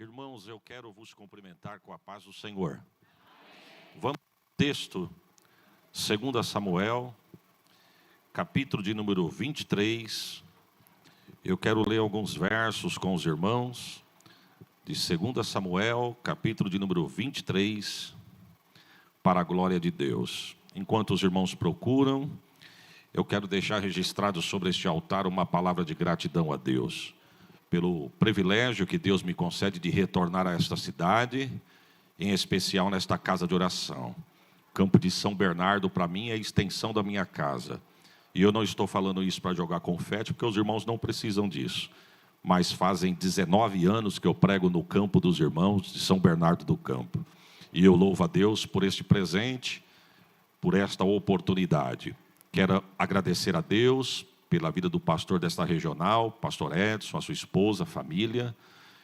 Irmãos, eu quero vos cumprimentar com a paz do Senhor. Vamos ao texto, 2 Samuel, capítulo de número 23. Eu quero ler alguns versos com os irmãos, de 2 Samuel, capítulo de número 23, para a glória de Deus. Enquanto os irmãos procuram, eu quero deixar registrado sobre este altar uma palavra de gratidão a Deus, pelo privilégio que Deus me concede de retornar a esta cidade, em especial nesta casa de oração. Campo de São Bernardo, para mim, é a extensão da minha casa. E eu não estou falando isso para jogar confete, porque os irmãos não precisam disso. Mas fazem 19 anos que eu prego no campo dos irmãos de São Bernardo do Campo. E eu louvo a Deus por este presente, por esta oportunidade. Quero agradecer a Deus pela vida do pastor desta regional, pastor Edson, a sua esposa, a família.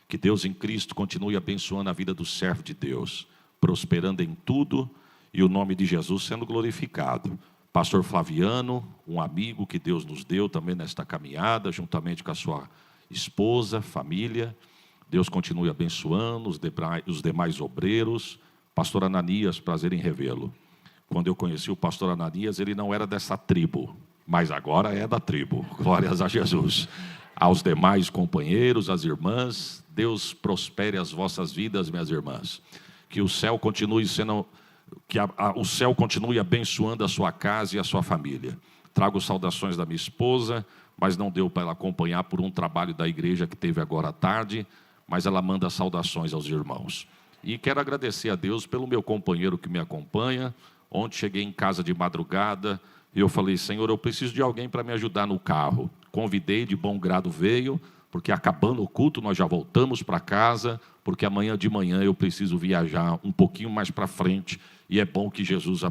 Que Deus em Cristo continue abençoando a vida do servo de Deus, prosperando em tudo e o nome de Jesus sendo glorificado. Pastor Flaviano, um amigo que Deus nos deu também nesta caminhada, juntamente com a sua esposa, família. Deus continue abençoando os demais obreiros. Pastor Ananias, prazer em revê-lo. Quando eu conheci o pastor Ananias, ele não era dessa tribo, mas agora é da tribo. Glórias a Jesus. Aos demais companheiros, às irmãs, Deus prospere as vossas vidas, minhas irmãs. Que o céu continue sendo, o céu continue abençoando a sua casa e a sua família. Trago saudações da minha esposa, mas não deu para ela acompanhar por um trabalho da igreja que teve agora à tarde, mas ela manda saudações aos irmãos. E quero agradecer a Deus pelo meu companheiro que me acompanha. Ontem cheguei em casa de madrugada e eu falei: Senhor, eu preciso de alguém para me ajudar no carro. Convidei, de bom grado veio, porque acabando o culto nós já voltamos para casa, porque amanhã de manhã eu preciso viajar um pouquinho mais para frente, e é bom que Jesus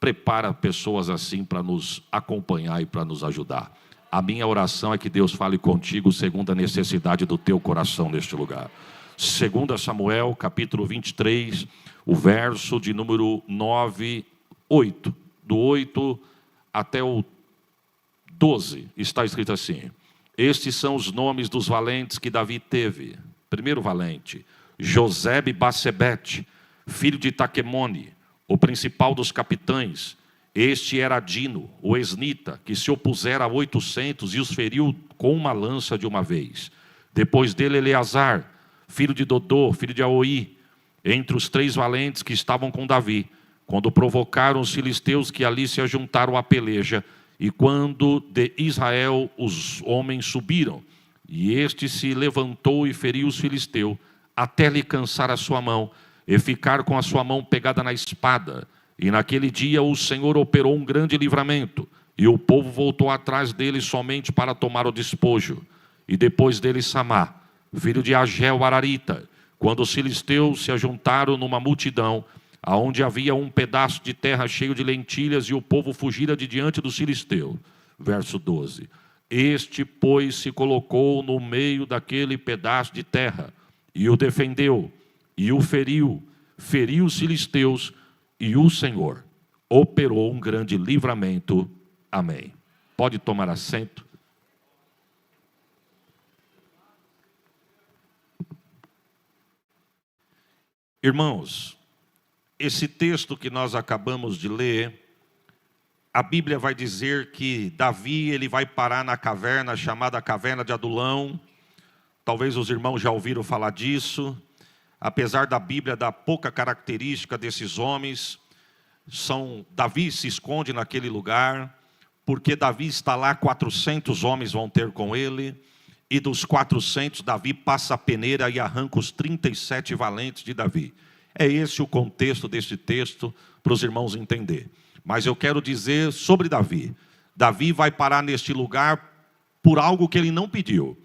prepara pessoas assim para nos acompanhar e para nos ajudar. A minha oração é que Deus fale contigo segundo a necessidade do teu coração neste lugar. 2 Samuel, capítulo 23, o verso de número 9, 8. Do 8 até o 12, está escrito assim: estes são os nomes dos valentes que Davi teve. Primeiro valente, Josebe-Basebete, filho de Taquemone, o principal dos capitães. Este era Adino, o esnita, que se opusera a 800 e os feriu com uma lança de uma vez. Depois dele, Eleazar, filho de Dodô, filho de Aoi, entre os 3 valentes que estavam com Davi, quando provocaram os filisteus que ali se ajuntaram à peleja, e quando de Israel os homens subiram, e este se levantou e feriu os filisteus, até lhe cansar a sua mão, e ficar com a sua mão pegada na espada. E naquele dia o Senhor operou um grande livramento, e o povo voltou atrás dele somente para tomar o despojo. E depois dele Samá, filho de Agel Ararita, quando os filisteus se ajuntaram numa multidão, aonde havia um pedaço de terra cheio de lentilhas, e o povo fugira de diante dos filisteus. Verso 12. Este, pois, se colocou no meio daquele pedaço de terra, e o defendeu, e o feriu os filisteus, e o Senhor operou um grande livramento. Amém. Pode tomar assento. Irmãos, esse texto que nós acabamos de ler, a Bíblia vai dizer que Davi ele vai parar na caverna chamada Caverna de Adulão. Talvez os irmãos já ouviram falar disso. Apesar da Bíblia dar pouca característica desses homens, Davi se esconde naquele lugar, porque Davi está lá, 400 homens vão ter com ele, e dos 400, Davi passa a peneira e arranca os 37 valentes de Davi. É esse o contexto deste texto, para os irmãos entenderem. Mas eu quero dizer sobre Davi. Davi vai parar neste lugar por algo que ele não pediu.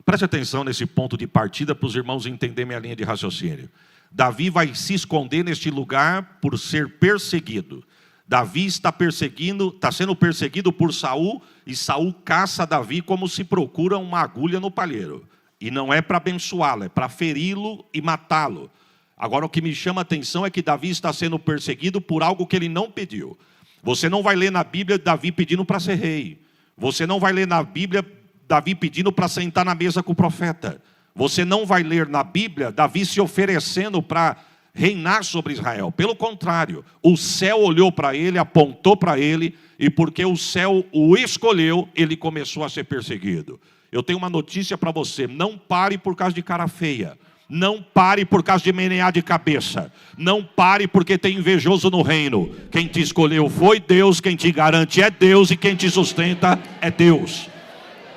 Preste atenção nesse ponto de partida para os irmãos entenderem minha linha de raciocínio. Davi vai se esconder neste lugar por ser perseguido. Davi está sendo perseguido por Saul, e Saul caça Davi como se procura uma agulha no palheiro. E não é para abençoá-lo, é para feri-lo e matá-lo. Agora o que me chama a atenção é que Davi está sendo perseguido por algo que ele não pediu. Você não vai ler na Bíblia Davi pedindo para ser rei. Você não vai ler na Bíblia Davi pedindo para sentar na mesa com o profeta. Você não vai ler na Bíblia Davi se oferecendo para reinar sobre Israel. Pelo contrário, o céu olhou para ele, apontou para ele, e porque o céu o escolheu, ele começou a ser perseguido. Eu tenho uma notícia para você: não pare por causa de cara feia. Não pare por causa de menear de cabeça. Não pare porque tem invejoso no reino. Quem te escolheu foi Deus, quem te garante é Deus, e quem te sustenta é Deus.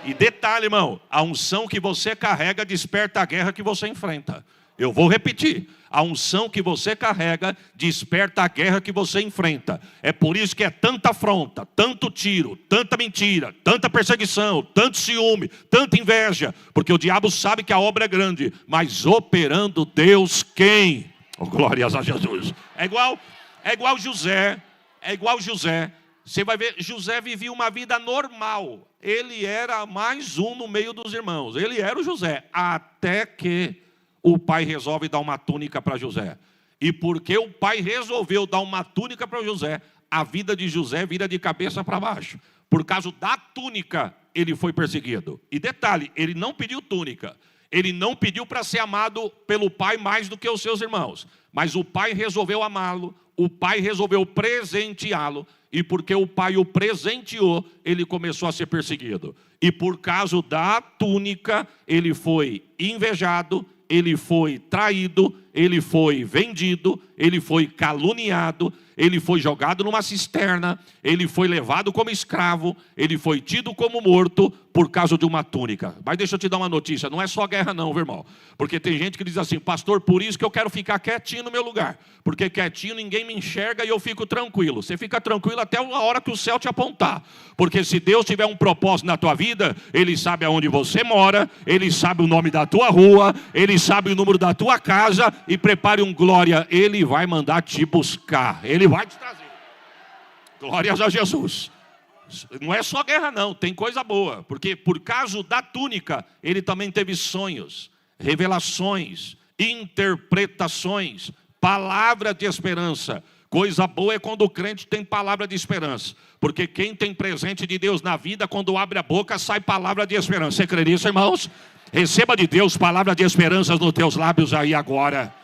E detalhe, irmão, a unção que você carrega desperta a guerra que você enfrenta. Eu vou repetir: a unção que você carrega desperta a guerra que você enfrenta. É por isso que é tanta afronta, tanto tiro, tanta mentira, tanta perseguição, tanto ciúme, tanta inveja. Porque o diabo sabe que a obra é grande, mas operando Deus quem? Oh, glórias a Jesus. É igual José. Você vai ver, José vivia uma vida normal. Ele era mais um no meio dos irmãos. Ele era o José, até que o pai resolve dar uma túnica para José. E porque o pai resolveu dar uma túnica para José, a vida de José vira de cabeça para baixo. Por causa da túnica, ele foi perseguido. E detalhe, ele não pediu túnica. Ele não pediu para ser amado pelo pai mais do que os seus irmãos. Mas o pai resolveu amá-lo, o pai resolveu presenteá-lo. E porque o pai o presenteou, ele começou a ser perseguido. E por causa da túnica, ele foi invejado, ele foi traído, ele foi vendido, ele foi caluniado, ele foi jogado numa cisterna, ele foi levado como escravo, ele foi tido como morto por causa de uma túnica. Mas deixa eu te dar uma notícia: não é só guerra não, meu irmão. Porque tem gente que diz assim: pastor, por isso que eu quero ficar quietinho no meu lugar. Porque quietinho ninguém me enxerga e eu fico tranquilo. Você fica tranquilo até a hora que o céu te apontar. Porque se Deus tiver um propósito na tua vida, Ele sabe aonde você mora, Ele sabe o nome da tua rua, Ele sabe o número da tua casa, e prepare um glória, Ele vai mandar te buscar, Ele vai te trazer. Glórias a Jesus. Não é só guerra não, tem coisa boa. Porque por causa da túnica, ele também teve sonhos, revelações, interpretações, palavra de esperança. Coisa boa é quando o crente tem palavra de esperança. Porque quem tem presente de Deus na vida, quando abre a boca, sai palavra de esperança. Você crê nisso, irmãos? Receba de Deus palavra de esperança nos teus lábios aí agora.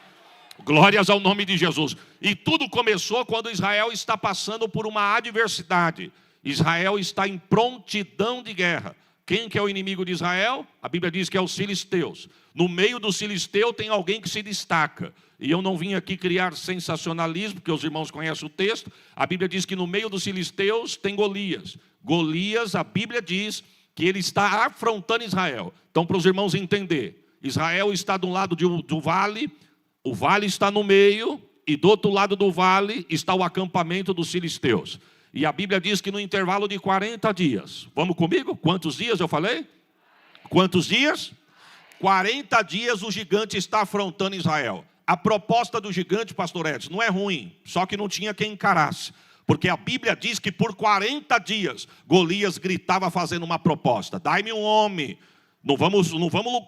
Glórias ao nome de Jesus. E tudo começou quando Israel está passando por uma adversidade. Israel está em prontidão de guerra. Quem que é o inimigo de Israel? A Bíblia diz que é os filisteus. No meio dos filisteus tem alguém que se destaca. E eu não vim aqui criar sensacionalismo, porque os irmãos conhecem o texto. A Bíblia diz que no meio dos filisteus tem Golias. Golias, a Bíblia diz que ele está afrontando Israel. Então, para os irmãos entender, Israel está do lado do vale, o vale está no meio, e do outro lado do vale está o acampamento dos filisteus. E a Bíblia diz que no intervalo de 40 dias, vamos comigo? Quantos dias eu falei? Quantos dias? 40 dias o gigante está afrontando Israel. A proposta do gigante, pastor Edson, não é ruim, só que não tinha quem encarasse. Porque a Bíblia diz que por 40 dias Golias gritava fazendo uma proposta: dai-me um homem. Não vamos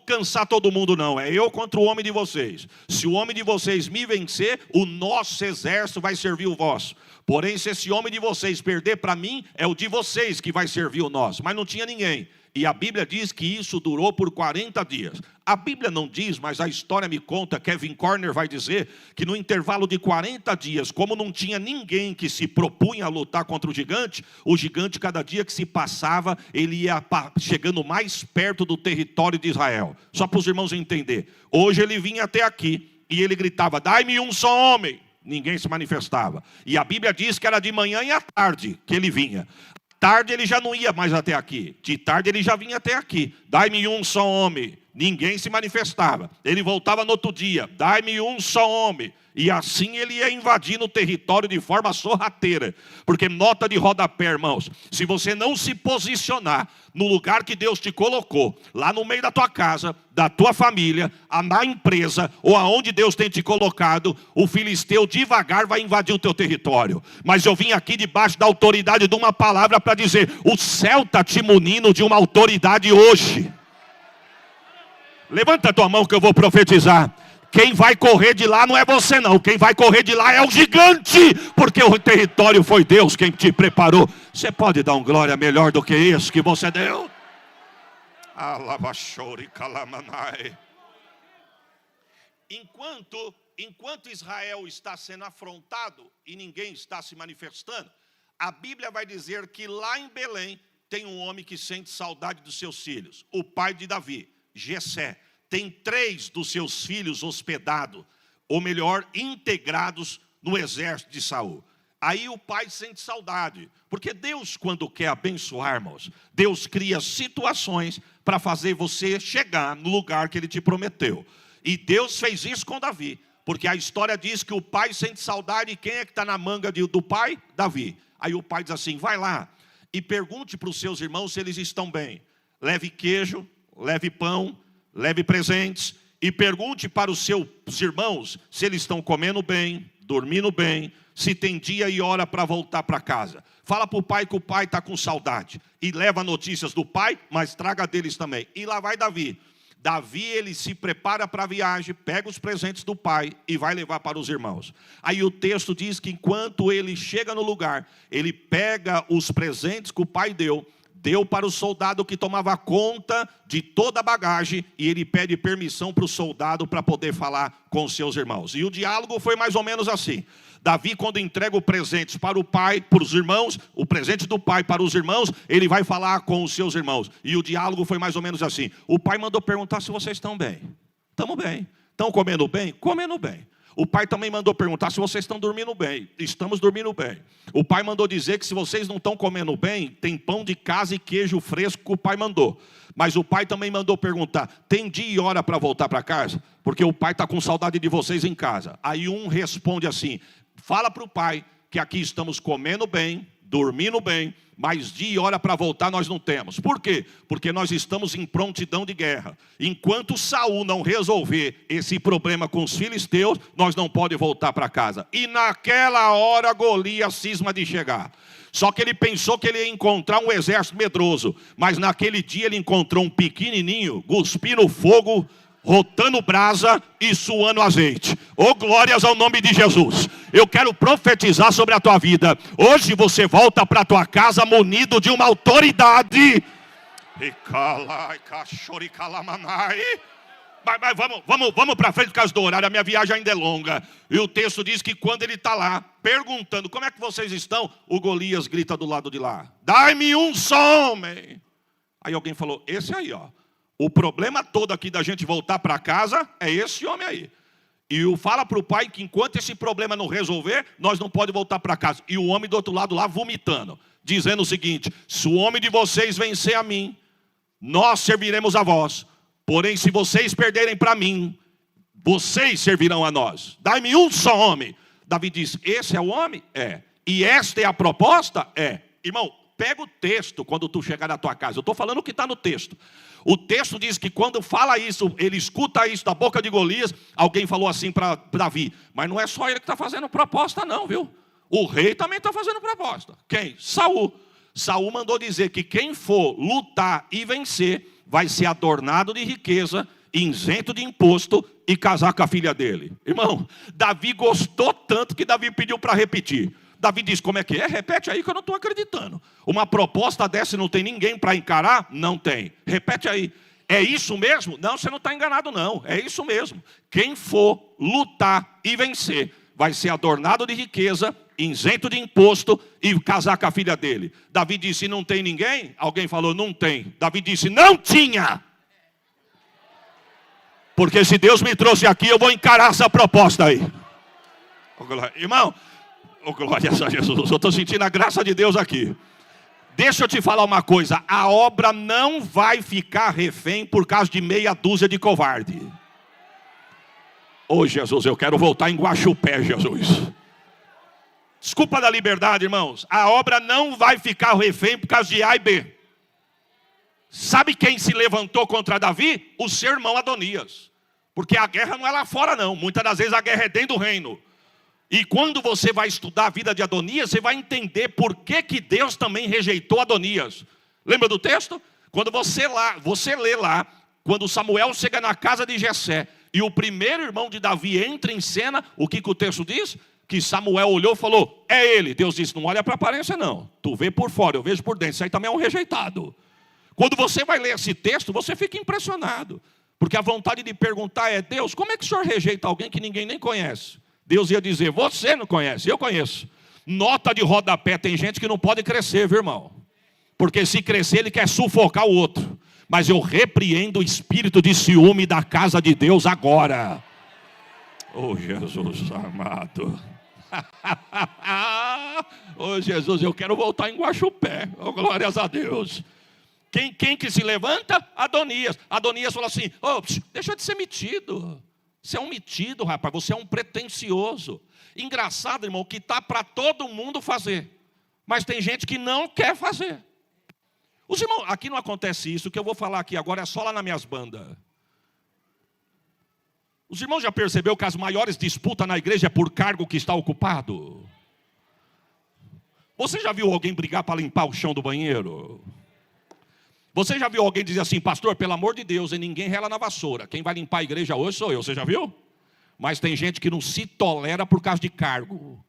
cansar todo mundo não, é eu contra o homem de vocês. Se o homem de vocês me vencer, o nosso exército vai servir o vosso. Porém, se esse homem de vocês perder para mim, é o de vocês que vai servir o nosso. Mas não tinha ninguém. E a Bíblia diz que isso durou por 40 dias. A Bíblia não diz, mas a história me conta, Kevin Corner vai dizer, que no intervalo de 40 dias, como não tinha ninguém que se propunha a lutar contra o gigante cada dia que se passava, ele ia chegando mais perto do território de Israel. Só para os irmãos entenderem. Hoje ele vinha até aqui e ele gritava: dai-me um só homem. Ninguém se manifestava. E a Bíblia diz que era de manhã e à tarde que ele vinha. Tarde ele já não ia mais até aqui. De tarde ele já vinha até aqui. Dai-me um só homem. Ninguém se manifestava. Ele voltava no outro dia. Dai-me um só homem. E assim ele ia invadindo o território de forma sorrateira. Porque nota de rodapé, irmãos, se você não se posicionar no lugar que Deus te colocou, lá no meio da tua casa, da tua família, na empresa, ou aonde Deus tem te colocado, o filisteu devagar vai invadir o teu território. Mas eu vim aqui debaixo da autoridade de uma palavra para dizer: o céu está te munindo de uma autoridade hoje. Levanta a tua mão que eu vou profetizar. Quem vai correr de lá não é você não. Quem vai correr de lá é o gigante. Porque o território foi Deus quem te preparou. Você pode dar um glória melhor do que isso que você deu? enquanto Israel está sendo afrontado e ninguém está se manifestando, a Bíblia vai dizer que lá em Belém tem um homem que sente saudade dos seus filhos. O pai de Davi, Jessé, tem 3 dos seus filhos hospedados, ou melhor, integrados no exército de Saul. Aí o pai sente saudade, porque Deus, quando quer abençoar, irmãos, Deus cria situações para fazer você chegar no lugar que Ele te prometeu. E Deus fez isso com Davi, porque a história diz que o pai sente saudade, e quem é que está na manga do pai? Davi. Aí o pai diz assim, vai lá e pergunte para os seus irmãos se eles estão bem. Leve queijo, leve pão, leve presentes, e pergunte para os seus irmãos se eles estão comendo bem, dormindo bem, se tem dia e hora para voltar para casa. Fala para o pai que o pai está com saudade. E leva notícias do pai, mas traga deles também. E lá vai Davi. Davi, ele se prepara para a viagem, pega os presentes do pai e vai levar para os irmãos. Aí o texto diz que enquanto ele chega no lugar, ele pega os presentes que o pai deu para o soldado que tomava conta de toda a bagagem, e ele pede permissão para o soldado para poder falar com os seus irmãos. E o diálogo foi mais ou menos assim. Davi, quando entrega os presentes para o pai, para os irmãos, o presente do pai para os irmãos, ele vai falar com os seus irmãos. E o diálogo foi mais ou menos assim. O pai mandou perguntar se vocês estão bem. Estamos bem. Estão comendo bem? Comendo bem. O pai também mandou perguntar se vocês estão dormindo bem. Estamos dormindo bem. O pai mandou dizer que se vocês não estão comendo bem, tem pão de casa e queijo fresco que o pai mandou. Mas o pai também mandou perguntar, tem dia e hora para voltar para casa? Porque o pai está com saudade de vocês em casa. Aí um responde assim, fala para o pai que aqui estamos comendo bem, dormindo bem, mas dia e hora para voltar nós não temos. Por quê? Porque nós estamos em prontidão de guerra. Enquanto Saul não resolver esse problema com os filisteus, nós não podemos voltar para casa. E naquela hora Golias cisma de chegar. Só que ele pensou que ele ia encontrar um exército medroso. Mas naquele dia ele encontrou um pequenininho, cuspindo fogo, rotando brasa e suando azeite. Oh, glórias ao nome de Jesus. Eu quero profetizar sobre a tua vida. Hoje você volta para a tua casa munido de uma autoridade. Mas vamos para frente por causa do horário. A minha viagem ainda é longa. E o texto diz que quando ele está lá perguntando, como é que vocês estão? O Golias grita do lado de lá, dai-me um só homem. Aí alguém falou, esse aí, ó. O problema todo aqui da gente voltar para casa é esse homem aí. E fala para o pai que enquanto esse problema não resolver, nós não podemos voltar para casa. E o homem do outro lado lá vomitando, dizendo o seguinte, se o homem de vocês vencer a mim, nós serviremos a vós. Porém, se vocês perderem para mim, vocês servirão a nós. Dai-me um só homem. Davi diz, esse é o homem? É. E esta é a proposta? É. Irmão, pega o texto quando tu chegar na tua casa. Eu estou falando o que está no texto. O texto diz que quando fala isso, ele escuta isso da boca de Golias, alguém falou assim para Davi, mas não é só ele que está fazendo proposta não, viu? O rei também está fazendo proposta. Quem? Saul. Saul mandou dizer que quem for lutar e vencer, vai ser adornado de riqueza, isento de imposto e casar com a filha dele. Irmão, Davi gostou tanto que Davi pediu para repetir. Davi diz, como é que é? Repete aí que eu não estou acreditando. Uma proposta dessa não tem ninguém para encarar? Não tem. Repete aí. É isso mesmo? Não, você não está enganado não. É isso mesmo. Quem for lutar e vencer, vai ser adornado de riqueza, isento de imposto e casar com a filha dele. Davi disse, não tem ninguém? Alguém falou, não tem. Davi disse, não tinha. Porque se Deus me trouxe aqui, eu vou encarar essa proposta aí. Irmão, oh, glória a Jesus, eu estou sentindo a graça de Deus aqui. Deixa eu te falar uma coisa, a obra não vai ficar refém por causa de meia dúzia de covarde. Oh Jesus, eu quero voltar em Guaxupé, Jesus. Desculpa da liberdade, irmãos. A obra não vai ficar refém por causa de A e B. Sabe quem se levantou contra Davi? O seu irmão Adonias. Porque a guerra não é lá fora não, muitas das vezes a guerra é dentro do reino. E quando você vai estudar a vida de Adonias, você vai entender por que Deus também rejeitou Adonias. Lembra do texto? Quando você lê lá, quando Samuel chega na casa de Jessé, e o primeiro irmão de Davi entra em cena, o que o texto diz? Que Samuel olhou e falou, é ele. Deus disse, não olha para a aparência não. Tu vê por fora, eu vejo por dentro. Isso aí também é um rejeitado. Quando você vai ler esse texto, você fica impressionado. Porque a vontade de perguntar é: Deus, como é que o Senhor rejeita alguém que ninguém nem conhece? Deus ia dizer: você não conhece, eu conheço. Nota de rodapé: tem gente que não pode crescer, viu, irmão? Porque se crescer ele quer sufocar o outro. Mas eu repreendo o espírito de ciúme da casa de Deus agora. Oh, Jesus amado. Oh, Jesus, eu quero voltar em Guaxupé. Oh, glórias a Deus. Quem que se levanta? Adonias. Adonias falou assim: oh, deixa de ser metido. Você é um metido, rapaz. Você é um pretensioso. Engraçado, irmão, que está para todo mundo fazer. Mas tem gente que não quer fazer. Os irmãos, aqui não acontece isso. O que eu vou falar aqui agora é só lá nas minhas bandas. Os irmãos já perceberam que as maiores disputas na igreja é por cargo que está ocupado? Você já viu alguém brigar para limpar o chão do banheiro? Você já viu alguém dizer assim: pastor, pelo amor de Deus, e ninguém rela na vassoura. Quem vai limpar a igreja hoje sou eu. Você já viu? Mas tem gente que não se tolera por causa de cargo,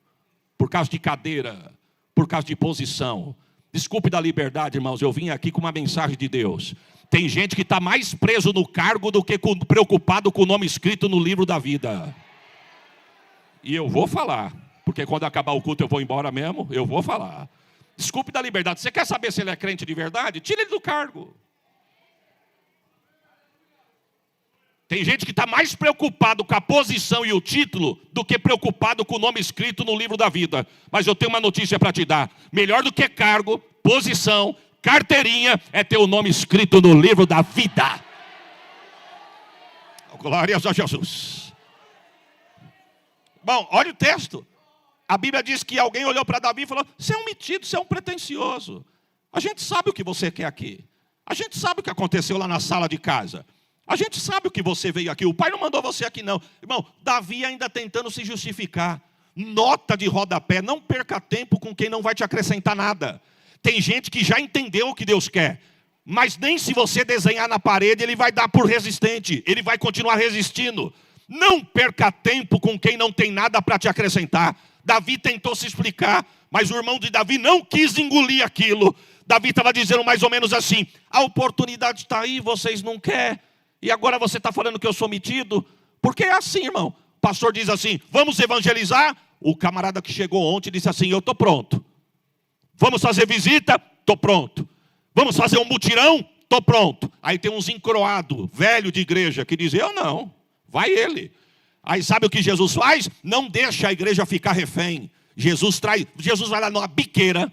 por causa de cadeira, por causa de posição. Desculpe da liberdade, irmãos, eu vim aqui com uma mensagem de Deus. Tem gente que está mais preso no cargo do que preocupado com o nome escrito no livro da vida. E eu vou falar, porque quando acabar o culto eu vou embora mesmo, eu vou falar. Desculpe da liberdade, você quer saber se ele é crente de verdade? Tira ele do cargo. Tem gente que está mais preocupado com a posição e o título do que preocupado com o nome escrito no livro da vida. Mas eu tenho uma notícia para te dar. Melhor do que cargo, posição, carteirinha, é ter o nome escrito no livro da vida. Glória a Jesus. Bom, olha o texto. A Bíblia diz que alguém olhou para Davi e falou: você é um metido, você é um pretensioso. A gente sabe o que você quer aqui. A gente sabe o que aconteceu lá na sala de casa. A gente sabe o que você veio aqui. O pai não mandou você aqui não. Irmão, Davi ainda tentando se justificar. Nota de rodapé: não perca tempo com quem não vai te acrescentar nada. Tem gente que já entendeu o que Deus quer. Mas nem se você desenhar na parede, ele vai dar por resistente. Ele vai continuar resistindo. Não perca tempo com quem não tem nada para te acrescentar. Davi tentou se explicar, mas o irmão de Davi não quis engolir aquilo. Davi estava dizendo mais ou menos assim: a oportunidade está aí, vocês não querem. E agora você está falando que eu sou metido? Porque é assim, irmão. O pastor diz assim: vamos evangelizar? O camarada que chegou ontem disse assim: eu estou pronto. Vamos fazer visita? Estou pronto. Vamos fazer um mutirão? Estou pronto. Aí tem uns encroados, velho de igreja, que dizem: eu não, vai ele. Aí sabe o que Jesus faz? Não deixa a igreja ficar refém. Jesus vai lá numa biqueira,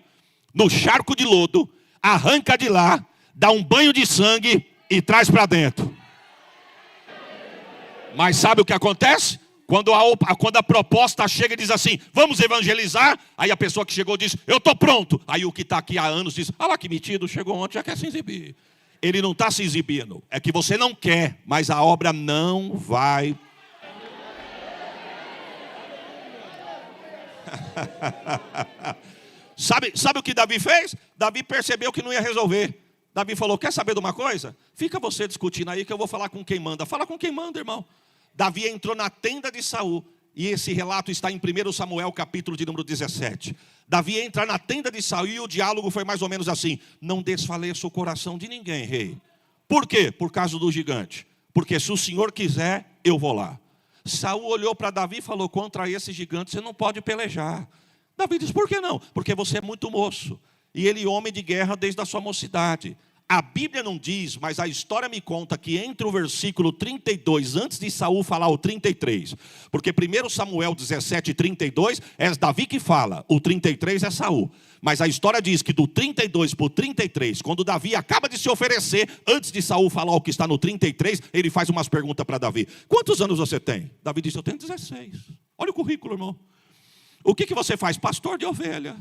no charco de lodo, arranca de lá, dá um banho de sangue e traz para dentro. Mas sabe o que acontece? Quando a proposta chega e diz assim: vamos evangelizar. Aí a pessoa que chegou diz: eu estou pronto. Aí o que está aqui há anos diz: olha lá que metido, chegou ontem, já quer se exibir. Ele não está se exibindo. É que você não quer, mas a obra não vai. Sabe o que Davi fez? Davi percebeu que não ia resolver. Davi falou: quer saber de uma coisa? Fica você discutindo aí que eu vou falar com quem manda. Fala com quem manda, irmão. Davi entrou na tenda de Saul. E esse relato está em 1 Samuel, capítulo de número 17. Davi entra na tenda de Saul e o diálogo foi mais ou menos assim: não desfaleça o coração de ninguém, rei. Por quê? Por causa do gigante. Porque se o Senhor quiser, eu vou lá. Saul olhou para Davi e falou: contra esse gigante você não pode pelejar. Davi disse: por que não? Porque você é muito moço. E ele homem de guerra desde a sua mocidade. A Bíblia não diz, mas a história me conta que entre o versículo 32, antes de Saul falar o 33, porque 1 Samuel 17, 32 é Davi que fala, o 33 é Saul. Mas a história diz que do 32 para o 33, quando Davi acaba de se oferecer, antes de Saul falar o que está no 33, ele faz umas perguntas para Davi: quantos anos você tem? Davi disse: eu tenho 16. Olha o currículo, irmão. O que você faz? Pastor de ovelha.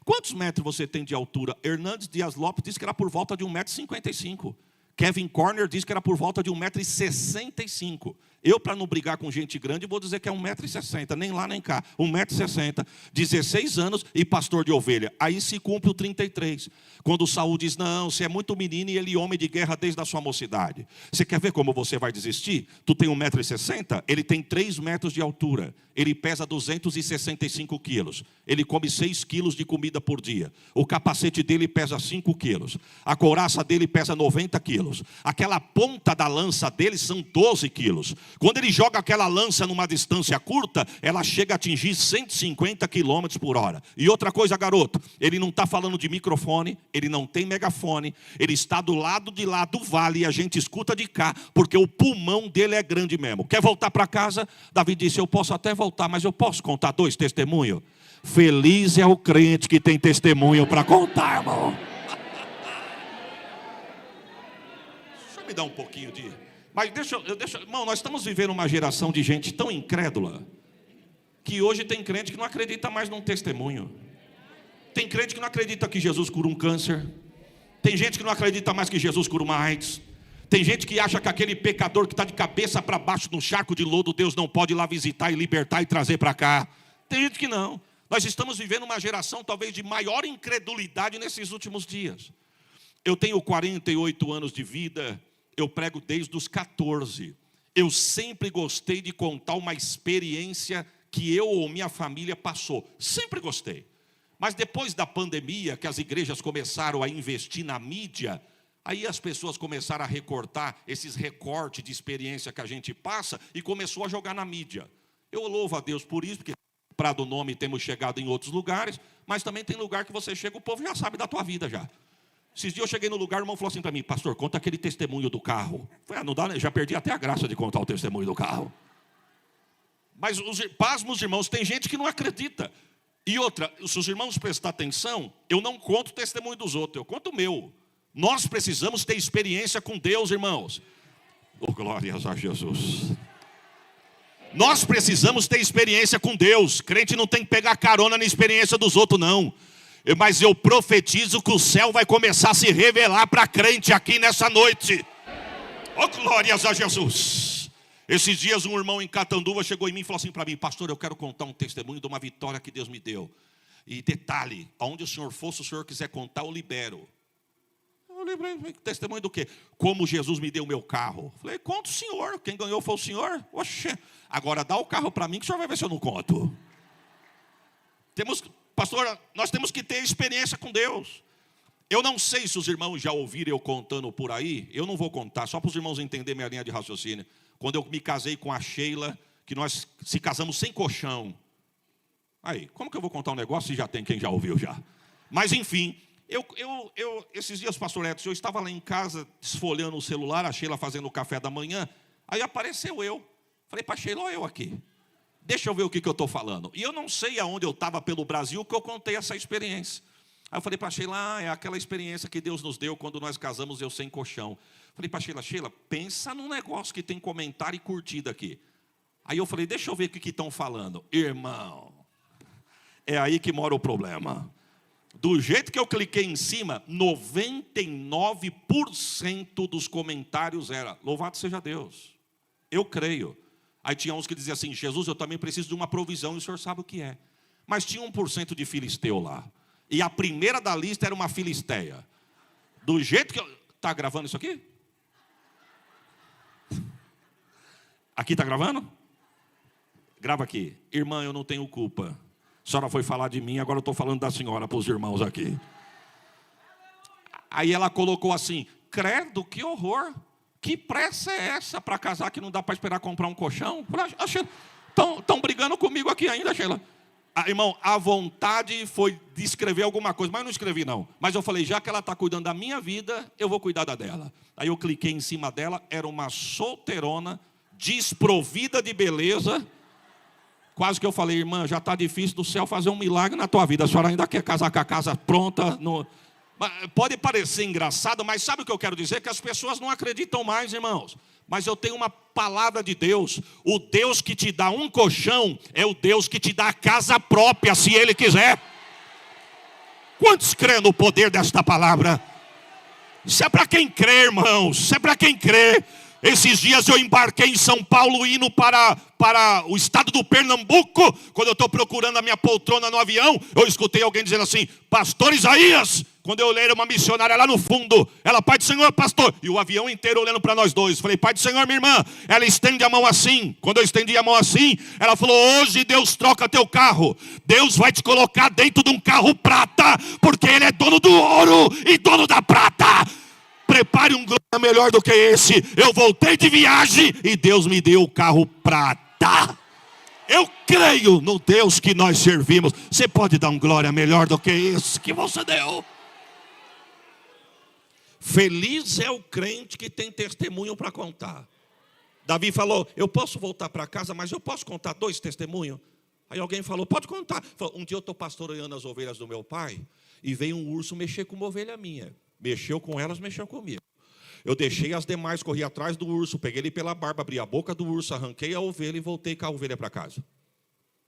Quantos metros você tem de altura? Hernandes Dias Lopes disse que era por volta de 1,55 m. Kevin Corner disse que era por volta de 1,65 m. Eu, para não brigar com gente grande, vou dizer que é 1,60 m, nem lá nem cá. 1,60 m, 16 anos e pastor de ovelha. Aí se cumpre o 33. Quando Saul diz, não, você é muito menino e ele homem de guerra desde a sua mocidade. Você quer ver como você vai desistir? Tu tem 1,60 m, ele tem 3 metros de altura. Ele pesa 265 quilos. Ele come 6 quilos de comida por dia. O capacete dele pesa 5 quilos. A couraça dele pesa 90 quilos. Aquela ponta da lança dele são 12 quilos. Quando ele joga aquela lança numa distância curta, ela chega a atingir 150 km por hora. E outra coisa, garoto, ele não está falando de microfone, ele não tem megafone, ele está do lado de lá do vale e a gente escuta de cá, porque o pulmão dele é grande mesmo. Quer voltar para casa? Davi disse, eu posso até voltar, mas eu posso contar 2 testemunhos? Feliz é o crente que tem testemunho para contar, irmão. Deixa eu me dar um pouquinho de... Mas irmão, nós estamos vivendo uma geração de gente tão incrédula, que hoje tem crente que não acredita mais num testemunho. Tem crente que não acredita que Jesus cura um câncer. Tem gente que não acredita mais que Jesus cura uma AIDS. Tem gente que acha que aquele pecador que está de cabeça para baixo no charco de lodo, Deus não pode ir lá visitar e libertar e trazer para cá. Tem gente que não. Nós estamos vivendo uma geração talvez de maior incredulidade nesses últimos dias. Eu tenho 48 anos de vida, eu prego desde os 14. Eu sempre gostei de contar uma experiência que eu ou minha família passou. Sempre gostei. Mas depois da pandemia, que as igrejas começaram a investir na mídia, aí as pessoas começaram a recortar esses recortes de experiência que a gente passa e começou a jogar na mídia. Eu louvo a Deus por isso, porque para do nome temos chegado em outros lugares, mas também tem lugar que você chega, o povo já sabe da tua vida já. Esses dias eu cheguei no lugar, o irmão falou assim para mim, pastor, conta aquele testemunho do carro. Eu falei, não dá, já perdi até a graça de contar o testemunho do carro. Mas pasmos, irmãos, tem gente que não acredita. E outra, se os irmãos prestar atenção, eu não conto o testemunho dos outros, eu conto o meu. Nós precisamos ter experiência com Deus, irmãos. Oh, glórias a Jesus. Nós precisamos ter experiência com Deus. Crente não tem que pegar carona na experiência dos outros, não. Mas eu profetizo que o céu vai começar a se revelar para crente aqui nessa noite. Oh, glórias a Jesus. Esses dias um irmão em Catanduva chegou em mim e falou assim para mim, pastor, eu quero contar um testemunho de uma vitória que Deus me deu. E detalhe, aonde o senhor for, se o senhor quiser contar, eu libero. Eu lembrei, testemunho do quê? Como Jesus me deu o meu carro. Falei, conta o senhor, quem ganhou foi o senhor. Oxe, agora dá o carro para mim que o senhor vai ver se eu não conto. Pastor, nós temos que ter experiência com Deus. Eu não sei se os irmãos já ouviram eu contando por aí. Eu não vou contar, só para os irmãos entenderem minha linha de raciocínio. Quando eu me casei com a Sheila, que nós se casamos sem colchão. Aí, como que eu vou contar um negócio se já tem quem já ouviu já? Mas enfim, esses dias, pastor Edson, eu estava lá em casa, desfolhando o celular, a Sheila fazendo o café da manhã. Aí apareceu eu. Falei para a Sheila, olha eu aqui. Deixa eu ver o que eu estou falando. E eu não sei aonde eu estava pelo Brasil que eu contei essa experiência. Aí eu falei para a Sheila, é aquela experiência que Deus nos deu quando nós casamos, eu sem colchão. Falei para a Sheila, pensa num negócio que tem comentário e curtida aqui. Aí eu falei, deixa eu ver o que estão falando. Irmão, é aí que mora o problema. Do jeito que eu cliquei em cima, 99% dos comentários era, louvado seja Deus, eu creio. Aí tinha uns que diziam assim, Jesus, eu também preciso de uma provisão, e o senhor sabe o que é. Mas tinha 1% de filisteu lá. E a primeira da lista era uma filisteia. Do jeito que eu... Está gravando isso aqui? Aqui está gravando? Grava aqui. Irmã, eu não tenho culpa. A senhora foi falar de mim, agora eu estou falando da senhora para os irmãos aqui. Aí ela colocou assim, credo, que horror. Que pressa é essa para casar que não dá para esperar comprar um colchão? Estão brigando comigo aqui ainda, Sheila. Irmão, a vontade foi de escrever alguma coisa, mas eu não escrevi não. Mas eu falei, já que ela está cuidando da minha vida, eu vou cuidar da dela. Aí eu cliquei em cima dela, era uma solteirona, desprovida de beleza. Quase que eu falei, irmã, já está difícil do céu fazer um milagre na tua vida. A senhora ainda quer casar com a casa pronta? No... Pode parecer engraçado, mas sabe o que eu quero dizer? Que as pessoas não acreditam mais, irmãos. Mas eu tenho uma palavra de Deus. O Deus que te dá um colchão é o Deus que te dá a casa própria, se Ele quiser. Quantos creem no poder desta palavra? Isso é para quem crê, irmãos. Isso é para quem crê. Esses dias eu embarquei em São Paulo indo para o estado do Pernambuco. Quando eu estou procurando a minha poltrona no avião, eu escutei alguém dizendo assim: pastor Isaías. Quando eu olhei, era uma missionária lá no fundo. Ela: pai do Senhor, pastor. E o avião inteiro olhando para nós dois. Falei: pai do Senhor, minha irmã. Ela estende a mão assim. Quando eu estendi a mão assim, ela falou: hoje Deus troca teu carro. Deus vai te colocar dentro de um carro prata, porque Ele é dono do ouro e dono da prata. Prepare um glória melhor do que esse. Eu voltei de viagem e Deus me deu o carro prata. Eu creio no Deus que nós servimos. Você pode dar um glória melhor do que esse que você deu? Feliz é o crente que tem testemunho para contar. Davi falou: eu posso voltar para casa, mas eu posso contar 2 testemunhos? Aí alguém falou: pode contar. Falou: um dia eu estou pastoreando as ovelhas do meu pai e veio um urso mexer com uma ovelha minha. Mexeu com elas, mexeu comigo. Eu deixei as demais, corri atrás do urso, peguei ele pela barba, abri a boca do urso, arranquei a ovelha e voltei com a ovelha para casa.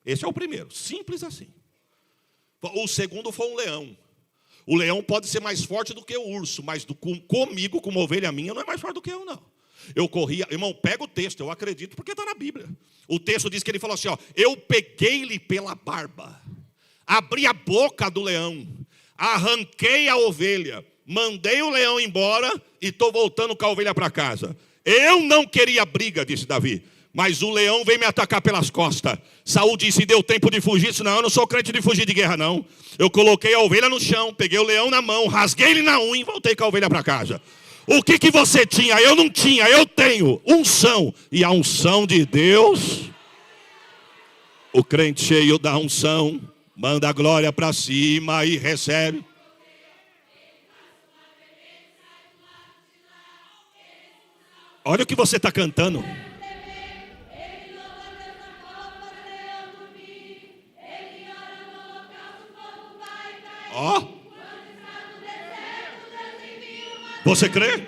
Esse é o primeiro, simples assim. O segundo foi um leão. O leão pode ser mais forte do que o urso, mas comigo, com uma ovelha minha, não é mais forte do que eu, não. Eu corria, irmão, pega o texto, eu acredito porque está na Bíblia. O texto diz que ele falou assim: ó, eu peguei-lhe pela barba, abri a boca do leão, arranquei a ovelha, mandei o leão embora e estou voltando com a ovelha para casa. Eu não queria briga, disse Davi, mas o leão veio me atacar pelas costas. Saul disse: deu tempo de fugir? Disse: não, eu não sou crente de fugir de guerra, não. Eu coloquei a ovelha no chão, peguei o leão na mão, rasguei ele na unha e voltei com a ovelha para casa. O que você tinha? Eu não tinha, eu tenho unção. E a unção de Deus, o crente cheio da unção, manda a glória para cima e recebe. Olha o que você está cantando. Ó. Você crê?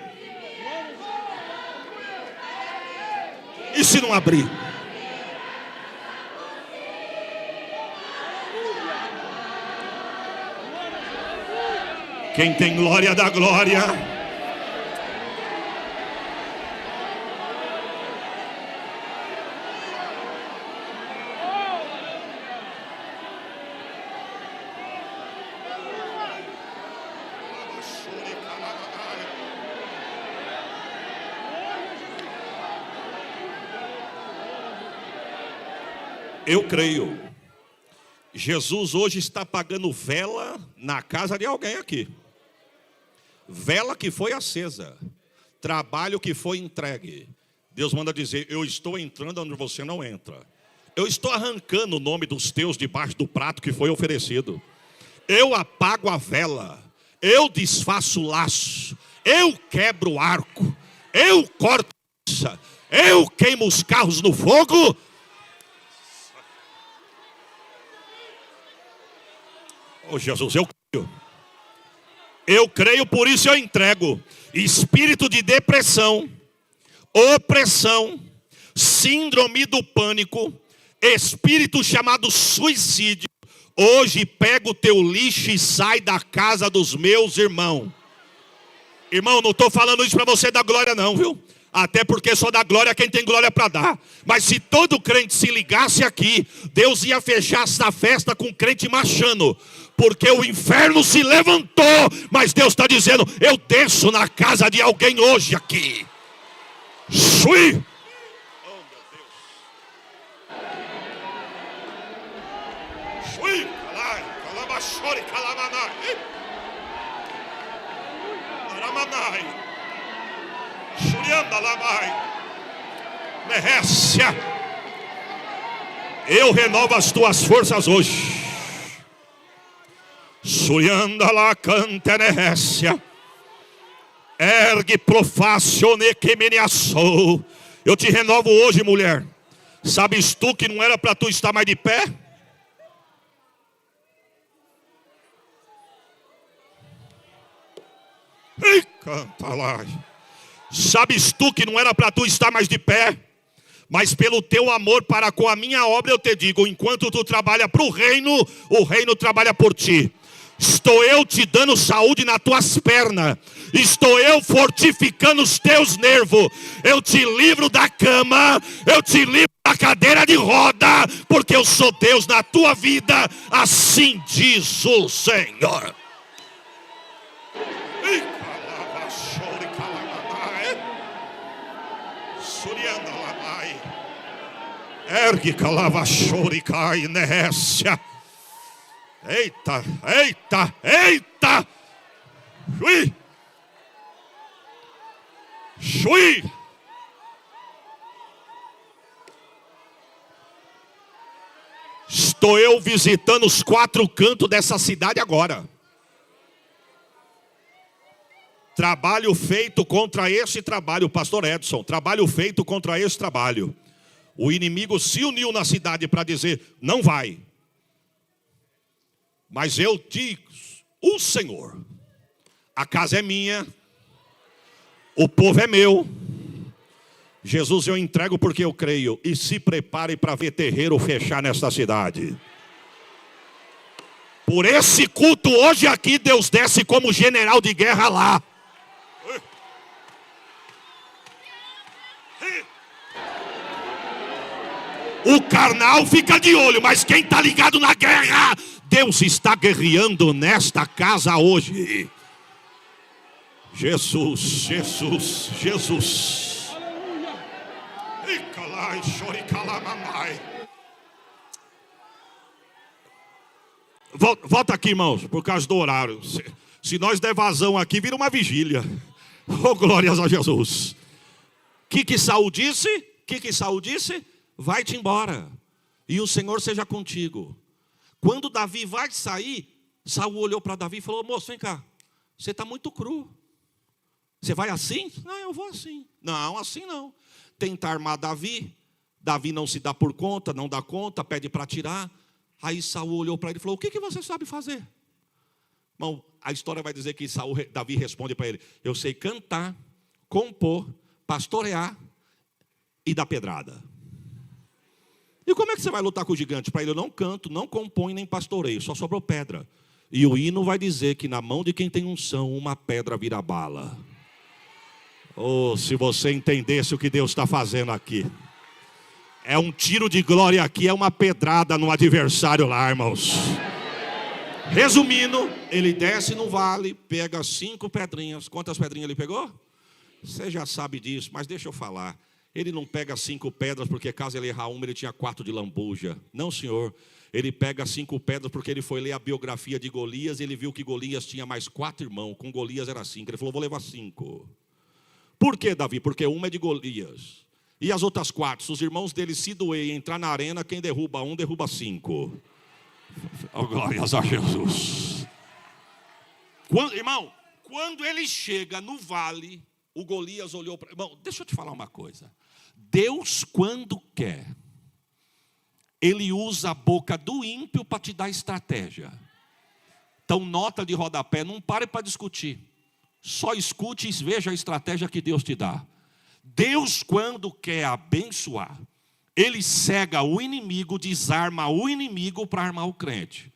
E se não abrir? Quem tem glória dá glória. Eu creio. Jesus hoje está apagando vela na casa de alguém aqui. Vela que foi acesa. Trabalho que foi entregue. Deus manda dizer: eu estou entrando onde você não entra. Eu estou arrancando o nome dos teus debaixo do prato que foi oferecido. Eu apago a vela. Eu desfaço o laço. Eu quebro o arco. Eu corto a lança. Eu queimo os carros no fogo. Oh Jesus, eu creio. Eu creio, por isso eu entrego. Espírito de depressão, opressão, síndrome do pânico, espírito chamado suicídio. Hoje pega o teu lixo e sai da casa dos meus irmãos. Irmão, não estou falando isso para você dar glória não, viu? Até porque só dá glória quem tem glória para dar. Mas se todo crente se ligasse aqui, Deus ia fechar essa festa com crente marchando. Porque o inferno se levantou. Mas Deus está dizendo: eu desço na casa de alguém hoje aqui. Sui. Oh, meu Deus. Sui. Calabachore, calamanai. Aramanai. Shurianda lamai. Merrécia. Eu renovo as tuas forças hoje. Surianda la cantenécia. Ergue profacione que me assou. Eu te renovo hoje, mulher. Sabes tu que não era para tu estar mais de pé? E canta lá. Sabes tu que não era para tu estar mais de pé? Mas pelo teu amor para com a minha obra eu te digo: enquanto tu trabalha para o reino trabalha por ti. Estou eu te dando saúde nas tuas pernas. Estou eu fortificando os teus nervos. Eu te livro da cama. Eu te livro da cadeira de roda. Porque eu sou Deus na tua vida. Assim diz o Senhor. Ergue calavachoricai nécia. Eita, eita, eita. Chui. Chui. Estou eu visitando os 4 cantos dessa cidade agora. Trabalho feito contra esse trabalho, pastor Edson. Trabalho feito contra esse trabalho. O inimigo se uniu na cidade para dizer, não vai. Mas eu digo, o Senhor, a casa é minha, o povo é meu. Jesus, eu entrego porque eu creio. E se prepare para ver terreiro fechar nesta cidade. Por esse culto hoje aqui, Deus desce como general de guerra lá. O carnal fica de olho, mas quem está ligado na guerra, Deus está guerreando nesta casa hoje. Jesus, Jesus, Jesus. Volta aqui, irmãos, por causa do horário. Se nós der vazão aqui, vira uma vigília. Oh, glórias a Jesus. O que Saul disse? O que Saul disse? Vai-te embora, e o Senhor seja contigo. Quando Davi vai sair, Saul olhou para Davi e falou, moço, vem cá, você está muito cru. Você vai assim? Não, eu vou assim. Não, assim não. Tenta armar Davi, Davi não se dá por conta, não dá conta, pede para tirar. Aí Saul olhou para ele e falou, o que você sabe fazer? Bom, a história vai dizer que Davi responde para ele, eu sei cantar, compor, pastorear e dar pedrada. E como é que você vai lutar com o gigante? Para ele eu não canto, não compõe, nem pastoreio, só sobrou pedra. E o hino vai dizer que na mão de quem tem unção, uma pedra vira bala. Oh, se você entendesse o que Deus está fazendo aqui. É um tiro de glória aqui, é uma pedrada no adversário lá, irmãos. Resumindo, ele desce no vale, pega 5 pedrinhas. Quantas pedrinhas ele pegou? Você já sabe disso, mas deixa eu falar. Ele não pega 5 pedras porque caso ele errar uma, ele tinha 4 de lambuja. Não, senhor. Ele pega 5 pedras porque ele foi ler a biografia de Golias e ele viu que Golias tinha mais 4 irmãos. Com Golias era 5. Ele falou, vou levar 5. Por que, Davi? Porque uma é de Golias. E as outras 4? Se os irmãos dele se doerem e entrar na arena, quem derruba 1, derruba 5. Oh, glórias a Jesus. Irmão, quando ele chega no vale, o Golias olhou para... Irmão, deixa eu te falar uma coisa. Deus, quando quer, Ele usa a boca do ímpio para te dar estratégia. Então, nota de rodapé, não pare para discutir. Só escute e veja a estratégia que Deus te dá. Deus, quando quer abençoar, Ele cega o inimigo, desarma o inimigo para armar o crente.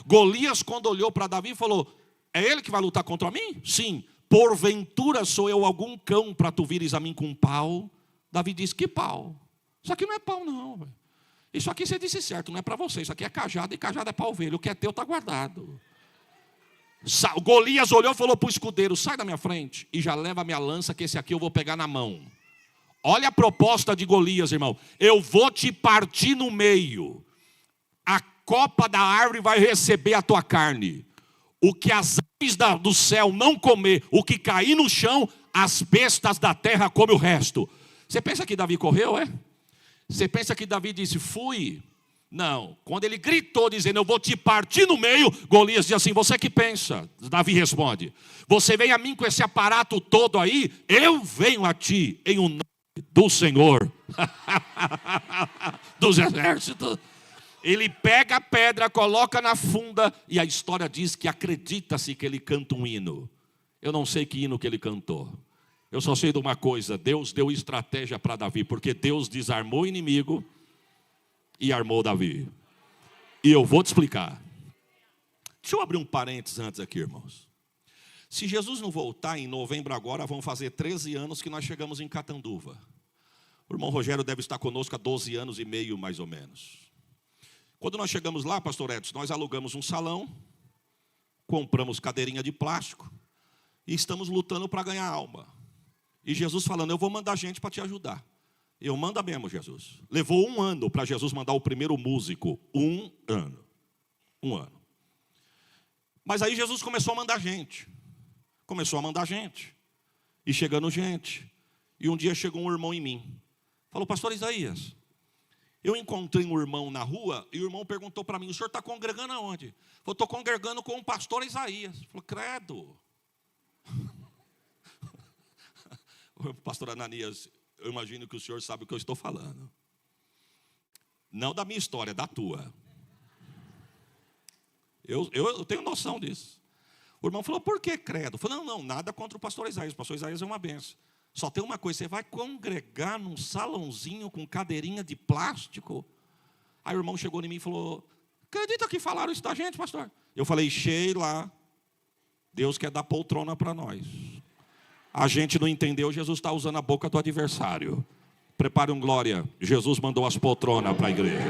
Golias, quando olhou para Davi, falou, é ele que vai lutar contra mim? Sim. Porventura sou eu algum cão para tu vires a mim com um pau? Davi disse, que pau? Isso aqui não é pau não. Isso aqui você disse certo, não é para você. Isso aqui é cajado e cajado é para ovelha. O que é teu está guardado. Golias olhou e falou para o escudeiro, sai da minha frente e já leva a minha lança que esse aqui eu vou pegar na mão. Olha a proposta de Golias, irmão. Eu vou te partir no meio. A copa da árvore vai receber a tua carne. O que as aves do céu não comer, o que cair no chão, as bestas da terra comem o resto. Você pensa que Davi correu, é? Você pensa que Davi disse, fui? Não. Quando ele gritou dizendo, eu vou te partir no meio, Golias diz assim, você que pensa? Davi responde, você vem a mim com esse aparato todo aí, eu venho a ti em um nome do Senhor, dos exércitos. Ele pega a pedra, coloca na funda, e a história diz que acredita-se que ele canta um hino. Eu não sei que hino que ele cantou. Eu só sei de uma coisa, Deus deu estratégia para Davi, porque Deus desarmou o inimigo e armou Davi. E eu vou te explicar. Deixa eu abrir um parênteses antes aqui, irmãos. Se Jesus não voltar em novembro agora, vão fazer 13 anos que nós chegamos em Catanduva. O irmão Rogério deve estar conosco há 12 anos e meio, mais ou menos. Quando nós chegamos lá, pastor Edson, nós alugamos um salão, compramos cadeirinha de plástico e estamos lutando para ganhar alma. E Jesus falando, eu vou mandar gente para te ajudar. Eu mando mesmo, Jesus. Levou 1 ano para Jesus mandar o primeiro músico. 1 ano. 1 ano. Mas aí Jesus começou a mandar gente. Começou a mandar gente. E chegando gente. E um dia chegou um irmão em mim. Falou, pastor Isaías, eu encontrei um irmão na rua e o irmão perguntou para mim, o senhor está congregando aonde? Eu estou congregando com o pastor Isaías. Falou, credo. Pastor Ananias, eu imagino que o senhor sabe o que eu estou falando. Não da minha história, da tua. Eu tenho noção disso. O irmão falou, por que credo? Eu falei, não, nada contra o pastor Isaías. O pastor Isaías é uma benção. Só tem uma coisa, você vai congregar num salãozinho com cadeirinha de plástico. Aí o irmão chegou em mim e falou, acredita que falaram isso da gente, pastor? Eu falei, Sheila, Deus quer dar poltrona para nós. A gente não entendeu, Jesus está usando a boca do adversário. Prepare um glória, Jesus mandou as poltronas para a igreja.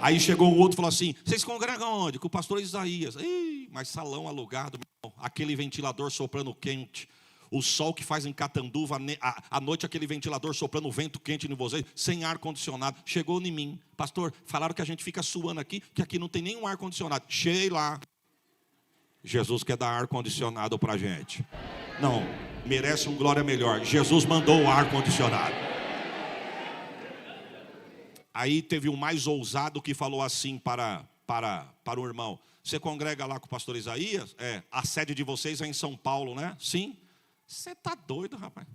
Aí chegou um outro e falou assim, vocês congregam onde? Com o pastor Isaías. Ih, mas salão alugado, aquele ventilador soprando quente. O sol que faz em Catanduva, à noite aquele ventilador soprando vento quente em vocês, sem ar-condicionado. Chegou em mim, pastor, falaram que a gente fica suando aqui, que aqui não tem nenhum ar-condicionado. Sheila, Jesus quer dar ar-condicionado para a gente. Não, merece um glória melhor. Jesus mandou o ar-condicionado. Aí teve um mais ousado que falou assim para o irmão, você congrega lá com o pastor Isaías? A sede de vocês é em São Paulo, né? Sim. Você está doido, rapaz?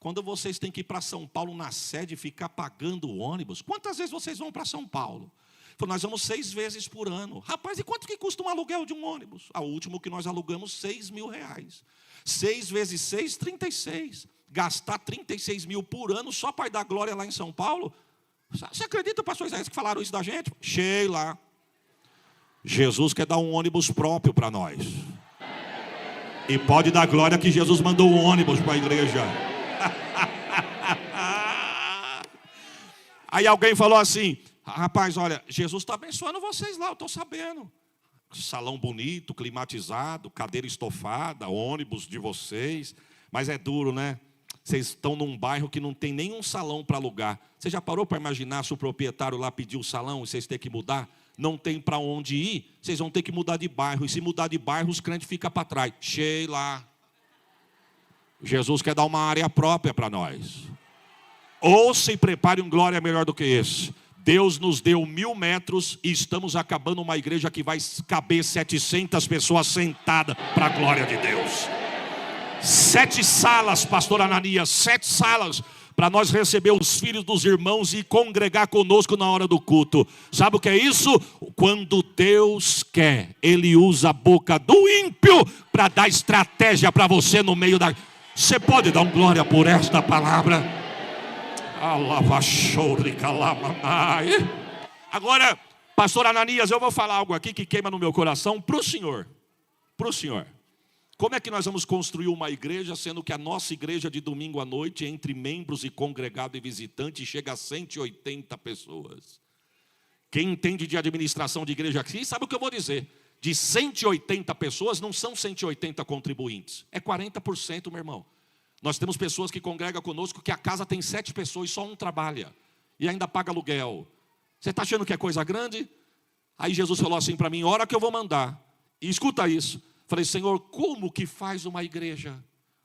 Quando vocês têm que ir para São Paulo na sede e ficar pagando o ônibus, quantas vezes vocês vão para São Paulo? Falei, nós vamos 6 vezes por ano. Rapaz, e quanto que custa um aluguel de um ônibus? O último que nós alugamos, R$6.000. 6 vezes 6, 36. Gastar 36 mil por ano só para dar glória lá em São Paulo? Você acredita, pastor Isaías, que falaram isso da gente? Sheila, Jesus quer dar um ônibus próprio para nós. E pode dar glória que Jesus mandou um ônibus para a igreja. Aí alguém falou assim, rapaz, olha, Jesus está abençoando vocês lá, eu estou sabendo. Salão bonito, climatizado, cadeira estofada, ônibus de vocês. Mas é duro, né? Vocês estão num bairro que não tem nenhum salão para alugar. Você já parou para imaginar se o proprietário lá pediu o salão e vocês têm que mudar? Não tem para onde ir, vocês vão ter que mudar de bairro. E se mudar de bairro, os crentes ficam para trás. Sheila, Jesus quer dar uma área própria para nós. Ou se prepare um glória melhor do que esse. Deus nos deu 1000 metros e estamos acabando uma igreja que vai caber 700 pessoas sentadas para a glória de Deus. 7 salas, pastor Ananias, 7 salas. Para nós receber os filhos dos irmãos e congregar conosco na hora do culto. Sabe o que é isso? Quando Deus quer, Ele usa a boca do ímpio para dar estratégia para você no meio da... Você pode dar um glória por esta palavra? Agora, pastor Ananias, eu vou falar algo aqui que queima no meu coração para o senhor. Para o senhor. Como é que nós vamos construir uma igreja, sendo que a nossa igreja de domingo à noite, entre membros e congregado e visitante, chega a 180 pessoas? Quem entende de administração de igreja aqui, sabe o que eu vou dizer. De 180 pessoas, não são 180 contribuintes. É 40%, meu irmão. Nós temos pessoas que congregam conosco, que a casa tem 7 pessoas e só um trabalha. E ainda paga aluguel. Você está achando que é coisa grande? Aí Jesus falou assim para mim, hora que eu vou mandar. E escuta isso. Falei, Senhor, como que faz uma igreja?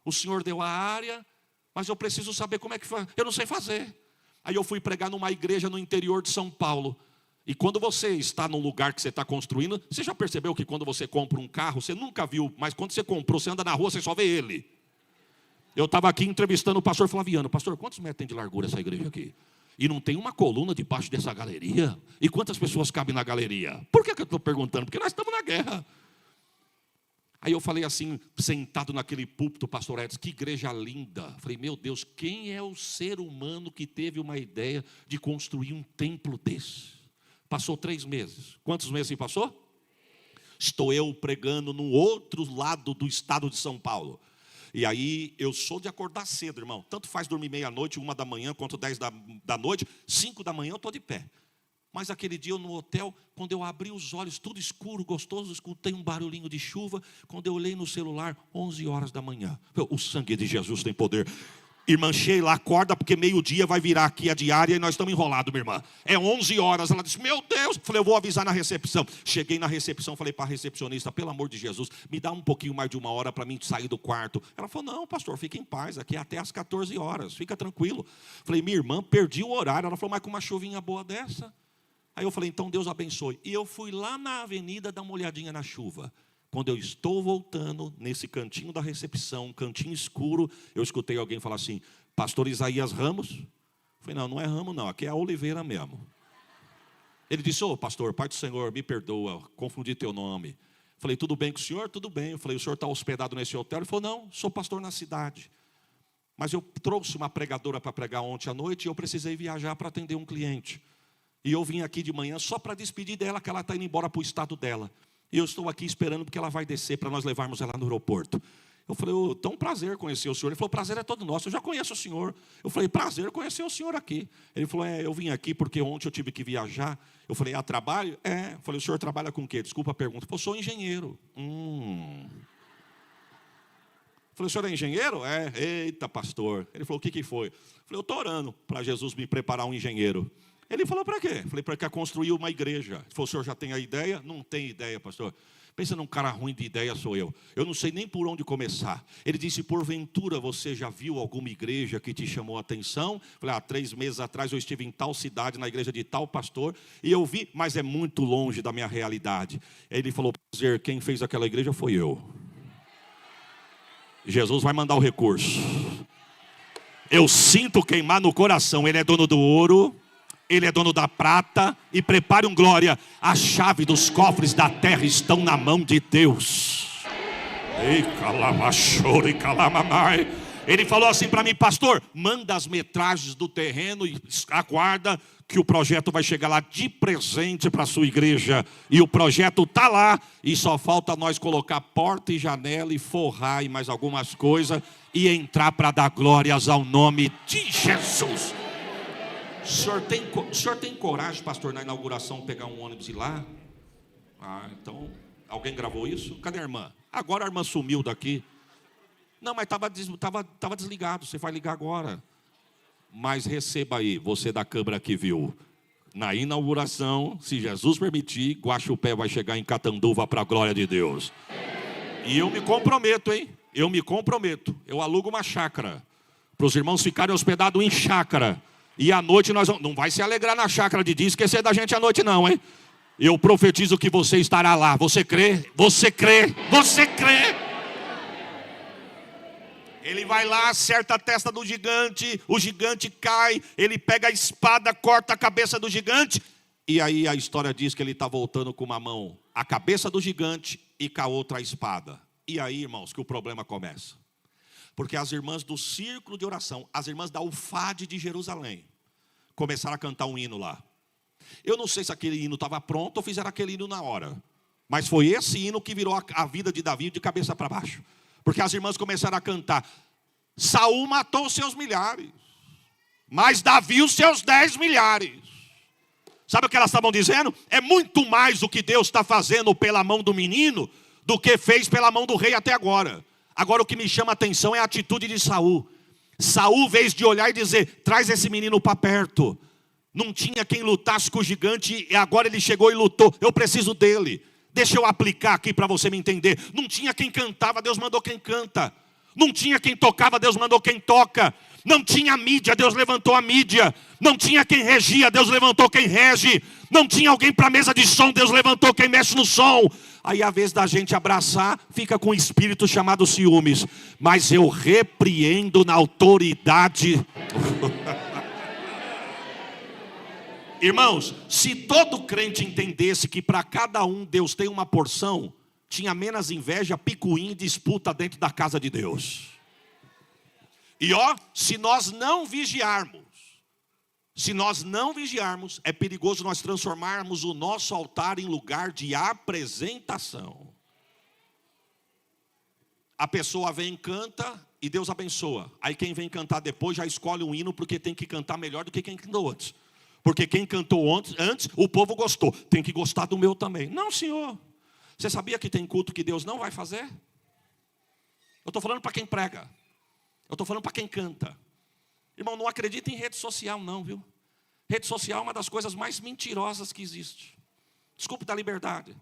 O Senhor deu a área, mas eu preciso saber como é que faz. Eu não sei fazer. Aí eu fui pregar numa igreja no interior de São Paulo. E quando você está num lugar que você está construindo, você já percebeu que quando você compra um carro, você nunca viu, mas quando você comprou, você anda na rua, você só vê ele. Eu estava aqui entrevistando o pastor Flaviano. Pastor, quantos metros tem de largura essa igreja aqui? E não tem uma coluna debaixo dessa galeria? E quantas pessoas cabem na galeria? Por que eu estou perguntando? Porque nós estamos na guerra. Aí eu falei assim, sentado naquele púlpito, pastor Edson, que igreja linda. Falei, meu Deus, quem é o ser humano que teve uma ideia de construir um templo desse? Passou 3 meses. Quantos meses passou? estou eu pregando no outro lado do estado de São Paulo. E aí, eu sou de acordar cedo, irmão. Tanto faz dormir meia-noite, 1 da manhã, quanto 10 da noite. 5 da manhã eu estou de pé. Mas aquele dia eu no hotel, quando eu abri os olhos, tudo escuro, gostoso, escutei um barulhinho de chuva. Quando eu olhei no celular, 11 horas da manhã. O sangue de Jesus tem poder. Irmã Sheila, acorda porque meio-dia vai virar aqui a diária e nós estamos enrolados, minha irmã. É 11 horas. Ela disse, meu Deus. Falei, eu vou avisar na recepção. Cheguei na recepção, falei para a recepcionista, pelo amor de Jesus, me dá um pouquinho mais de 1 hora para mim sair do quarto. Ela falou, não, pastor, fica em paz, aqui é até às 14 horas, fica tranquilo. Falei, minha irmã, perdi o horário. Ela falou, mas com uma chuvinha boa dessa? Aí eu falei, então Deus abençoe. E eu fui lá na avenida dar uma olhadinha na chuva. Quando eu estou voltando, nesse cantinho da recepção, um cantinho escuro, eu escutei alguém falar assim, pastor Isaías Ramos? Eu falei, não, não é Ramos não, aqui é a Oliveira mesmo. Ele disse, ô pastor, Pai do Senhor, me perdoa, confundi teu nome. Eu falei, tudo bem com o senhor? Tudo bem. Eu falei, o senhor está hospedado nesse hotel? Ele falou, não, sou pastor na cidade. Mas eu trouxe uma pregadora para pregar ontem à noite e eu precisei viajar para atender um cliente. E eu vim aqui de manhã só para despedir dela, que ela está indo embora para o estado dela. E eu estou aqui esperando porque ela vai descer para nós levarmos ela no aeroporto. Eu falei, tão prazer conhecer o senhor. Ele falou, prazer é todo nosso, eu já conheço o senhor. Eu falei, prazer conhecer o senhor aqui. Ele falou, eu vim aqui porque ontem eu tive que viajar. Eu falei, trabalho? Eu falei, o senhor trabalha com o quê? Desculpa a pergunta. Ele falou, sou engenheiro. Eu falei, o senhor é engenheiro? Eita, pastor. Ele falou, o que foi? Eu falei, eu estou orando para Jesus me preparar um engenheiro. Ele falou, para quê? Eu falei, para construir uma igreja. Ele falou, o senhor já tem a ideia? Não tem ideia, pastor. Pensa num cara ruim de ideia, sou eu. Eu não sei nem por onde começar. Ele disse, porventura você já viu alguma igreja que te chamou a atenção? Eu falei, 3 meses atrás eu estive em tal cidade, na igreja de tal pastor, e eu vi, mas é muito longe da minha realidade. Ele falou, prazer, quem fez aquela igreja foi eu. Jesus vai mandar o recurso. Eu sinto queimar no coração, ele é dono do ouro, ele é dono da prata, e prepare um glória, a chave dos cofres da terra estão na mão de Deus. Ei, calamachore, calamamai. Ele falou assim para mim, pastor, manda as metragens do terreno e aguarda que o projeto vai chegar lá de presente para a sua igreja. E o projeto está lá, e só falta nós colocar porta e janela e forrar e mais algumas coisas e entrar para dar glórias ao nome de Jesus. O senhor tem coragem, pastor, na inauguração pegar um ônibus e ir lá? Então, alguém gravou isso? Cadê a irmã? Agora a irmã sumiu daqui. Não, mas estava desligado, você vai ligar agora. Mas receba aí, você da câmera que viu. Na inauguração, se Jesus permitir, Guaxupé vai chegar em Catanduva para a glória de Deus. E eu me comprometo, hein? Eu me comprometo. Eu alugo uma chácara para os irmãos ficarem hospedados em chácara. E à noite nós vamos... Não vai se alegrar na chácara de dia, esquecer da gente à noite não, hein? Eu profetizo que você estará lá. Você crê? Você crê? Você crê? Ele vai lá, acerta a testa do gigante, o gigante cai, ele pega a espada, corta a cabeça do gigante, e aí a história diz que ele está voltando com uma mão a cabeça do gigante e com a outra a espada. E aí, irmãos, que o problema começa. Porque as irmãs do círculo de oração, as irmãs da UFAD de Jerusalém, começaram a cantar um hino lá. Eu não sei se aquele hino estava pronto ou fizeram aquele hino na hora, mas foi esse hino que virou a vida de Davi de cabeça para baixo. Porque as irmãs começaram a cantar, Saul matou os seus milhares, mas Davi os seus 10 milhares. Sabe o que elas estavam dizendo? É muito mais o que Deus está fazendo pela mão do menino do que fez pela mão do rei até agora. Agora o que me chama a atenção é a atitude de Saul. Saul, em vez de olhar e dizer, traz esse menino para perto. Não tinha quem lutasse com o gigante e agora ele chegou e lutou. Eu preciso dele. Deixa eu aplicar aqui para você me entender. Não tinha quem cantava, Deus mandou quem canta. Não tinha quem tocava, Deus mandou quem toca. Não tinha mídia, Deus levantou a mídia. Não tinha quem regia, Deus levantou quem rege. Não tinha alguém para a mesa de som, Deus levantou quem mexe no som. Aí, à vez da gente abraçar, fica com um espírito chamado ciúmes. Mas eu repreendo na autoridade. Irmãos, se todo crente entendesse que para cada um Deus tem uma porção, tinha menos inveja, picuinha e disputa dentro da casa de Deus. E se nós não vigiarmos, Se nós não vigiarmos, é perigoso nós transformarmos o nosso altar em lugar de apresentação. A pessoa vem e canta e Deus abençoa. Aí quem vem cantar depois já escolhe um hino porque tem que cantar melhor do que quem cantou antes. Porque quem cantou antes, o povo gostou. Tem que gostar do meu também. Não, senhor. Você sabia que tem culto que Deus não vai fazer? Eu estou falando para quem prega. Eu estou falando para quem canta. Irmão, não acredita em rede social não, viu? Rede social é uma das coisas mais mentirosas que existe. Desculpe da liberdade.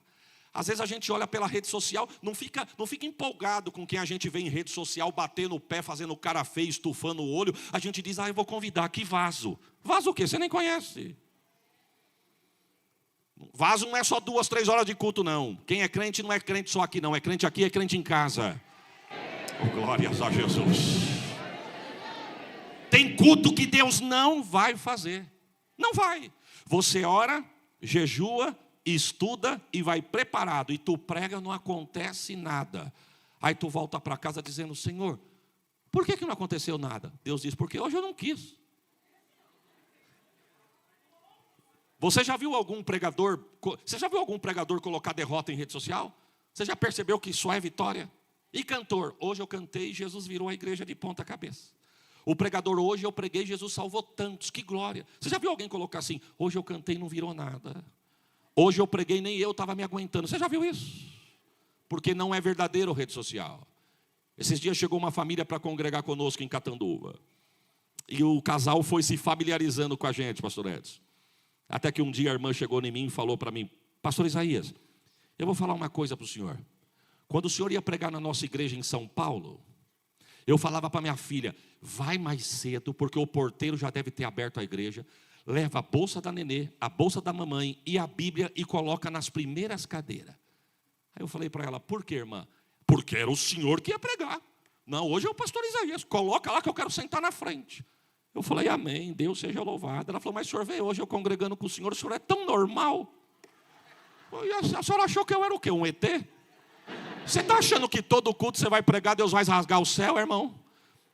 Às vezes a gente olha pela rede social, não fica empolgado com quem a gente vê em rede social, batendo o pé, fazendo cara feia, estufando o olho. A gente diz, eu vou convidar, que vaso. Vaso o quê? Você nem conhece. Vaso não é só 2, 3 horas de culto, não. Quem é crente não é crente só aqui, não. É crente aqui, é crente em casa. Oh, glórias a Jesus. Tem culto que Deus não vai fazer. Não vai. Você ora, jejua, estuda e vai preparado. E tu prega, não acontece nada. Aí tu volta para casa dizendo, Senhor, por que não aconteceu nada? Deus diz, porque hoje eu não quis. Você já viu algum pregador colocar derrota em rede social? Você já percebeu que só é vitória? E cantor, hoje eu cantei e Jesus virou a igreja de ponta cabeça. O pregador, hoje eu preguei, Jesus salvou tantos, que glória. Você já viu alguém colocar assim, hoje eu cantei e não virou nada. Hoje eu preguei, nem eu estava me aguentando. Você já viu isso? Porque não é verdadeiro rede social. Esses dias chegou uma família para congregar conosco em Catanduva. E o casal foi se familiarizando com a gente, pastor Edson. Até que um dia a irmã chegou em mim e falou para mim, pastor Isaías, eu vou falar uma coisa para o senhor. Quando o senhor ia pregar na nossa igreja em São Paulo, eu falava para minha filha, vai mais cedo, porque o porteiro já deve ter aberto a igreja. Leva a bolsa da nenê, a bolsa da mamãe e a Bíblia e coloca nas primeiras cadeiras. Aí eu falei para ela, por quê, irmã? Porque era o senhor que ia pregar. Não, hoje é o pastor Isaías, coloca lá que eu quero sentar na frente. Eu falei, amém, Deus seja louvado. Ela falou, mas o senhor veio hoje eu congregando com o senhor é tão normal. E a senhora achou que eu era o quê, um ET? Você está achando que todo culto você vai pregar, Deus vai rasgar o céu, irmão?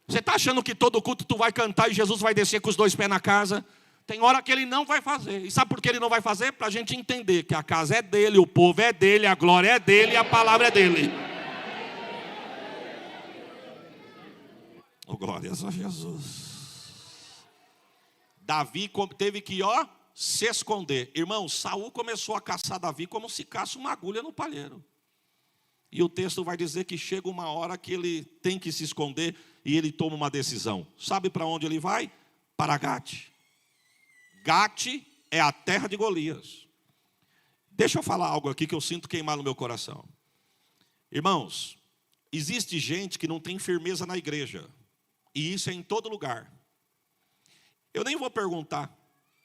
Você está achando que todo culto tu vai cantar e Jesus vai descer com os 2 pés na casa? Tem hora que ele não vai fazer. E sabe por que ele não vai fazer? Para a gente entender que a casa é dele, o povo é dele, a glória é dele e a palavra é dele. Oh, glórias a Jesus. Davi teve que, se esconder. Irmão, Saul começou a caçar Davi como se caça uma agulha no palheiro. E o texto vai dizer que chega uma hora que ele tem que se esconder e ele toma uma decisão. Sabe para onde ele vai? Para Gate. Gate é a terra de Golias. Deixa eu falar algo aqui que eu sinto queimar no meu coração. Irmãos, existe gente que não tem firmeza na igreja. E isso é em todo lugar. Eu nem vou perguntar,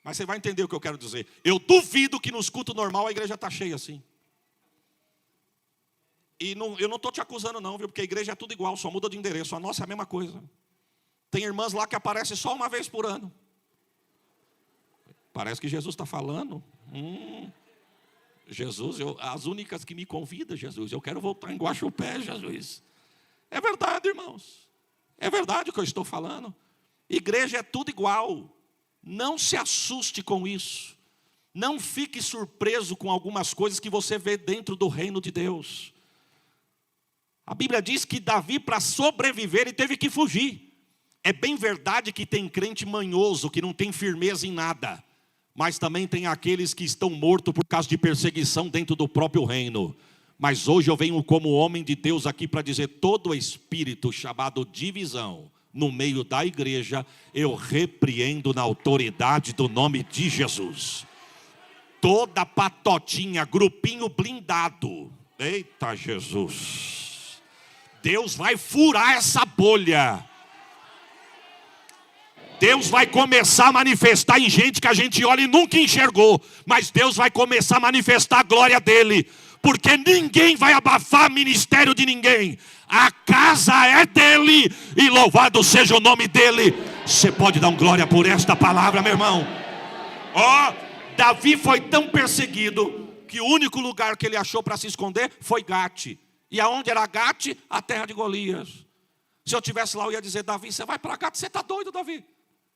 mas você vai entender o que eu quero dizer. Eu duvido que nos cultos normal a igreja está cheia assim. E eu não estou te acusando não, viu? Porque a igreja é tudo igual, só muda de endereço. A nossa é a mesma coisa. Tem irmãs lá que aparecem só uma vez por ano. Parece que Jesus está falando. Jesus, as únicas que me convidam, Jesus. Eu quero voltar em Guaxupé, Jesus. É verdade, irmãos. É verdade o que eu estou falando. Igreja é tudo igual. Não se assuste com isso. Não fique surpreso com algumas coisas que você vê dentro do reino de Deus. A Bíblia diz que Davi, para sobreviver, ele teve que fugir. É bem verdade que tem crente manhoso, que não tem firmeza em nada. Mas também tem aqueles que estão mortos por causa de perseguição dentro do próprio reino. Mas hoje eu venho como homem de Deus aqui para dizer, todo espírito chamado divisão no meio da igreja, eu repreendo na autoridade do nome de Jesus. Toda patotinha, grupinho blindado. Eita Jesus. Deus vai furar essa bolha. Deus vai começar a manifestar em gente que a gente olha e nunca enxergou. Mas Deus vai começar a manifestar a glória dele. Porque ninguém vai abafar o ministério de ninguém. A casa é dele. E louvado seja o nome dele. Você pode dar um glória por esta palavra, meu irmão? Davi foi tão perseguido que o único lugar que ele achou para se esconder foi Gate. E aonde era Gate? A terra de Golias. Se eu estivesse lá, eu ia dizer, Davi, você vai para Gate? Você está doido, Davi?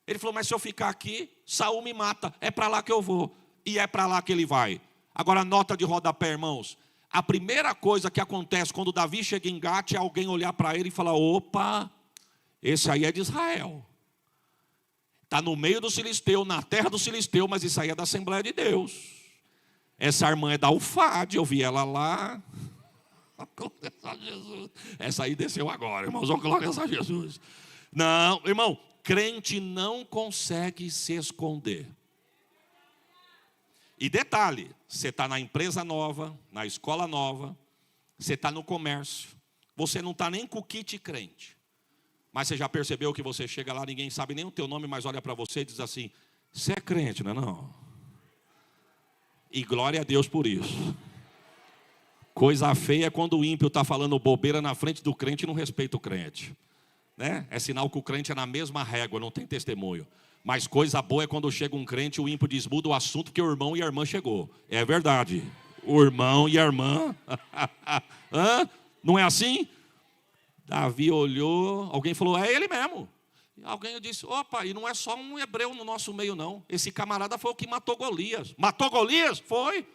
Ele falou, mas se eu ficar aqui, Saul me mata. É para lá que eu vou. E é para lá que ele vai. Agora, nota de rodapé, irmãos. A primeira coisa que acontece quando Davi chega em Gate é alguém olhar para ele e falar, opa, esse aí é de Israel. Está no meio do Filisteu, na terra do Filisteu, mas isso aí é da Assembleia de Deus. Essa irmã é da UFAD, eu vi ela lá. Glória a Jesus. Essa aí desceu agora, irmãos. Oh, glória a Jesus. Não, irmão, crente não consegue se esconder. E detalhe, você está na empresa nova, na escola nova, você está no comércio, você não está nem com o kit crente. Mas você já percebeu que você chega lá, ninguém sabe nem o teu nome, mas olha para você e diz assim, você é crente, não é não? E glória a Deus por isso. Coisa feia é quando o ímpio está falando bobeira na frente do crente e não respeita o crente. Né? É sinal que o crente é na mesma régua, não tem testemunho. Mas coisa boa é quando chega um crente, o ímpio diz, muda o assunto porque o irmão e a irmã chegou. É verdade. O irmão e a irmã. Hã? Não é assim? Davi olhou, alguém falou, é ele mesmo. Alguém disse, opa, e não é só um hebreu no nosso meio não. Esse camarada foi o que matou Golias. Matou Golias? Foi.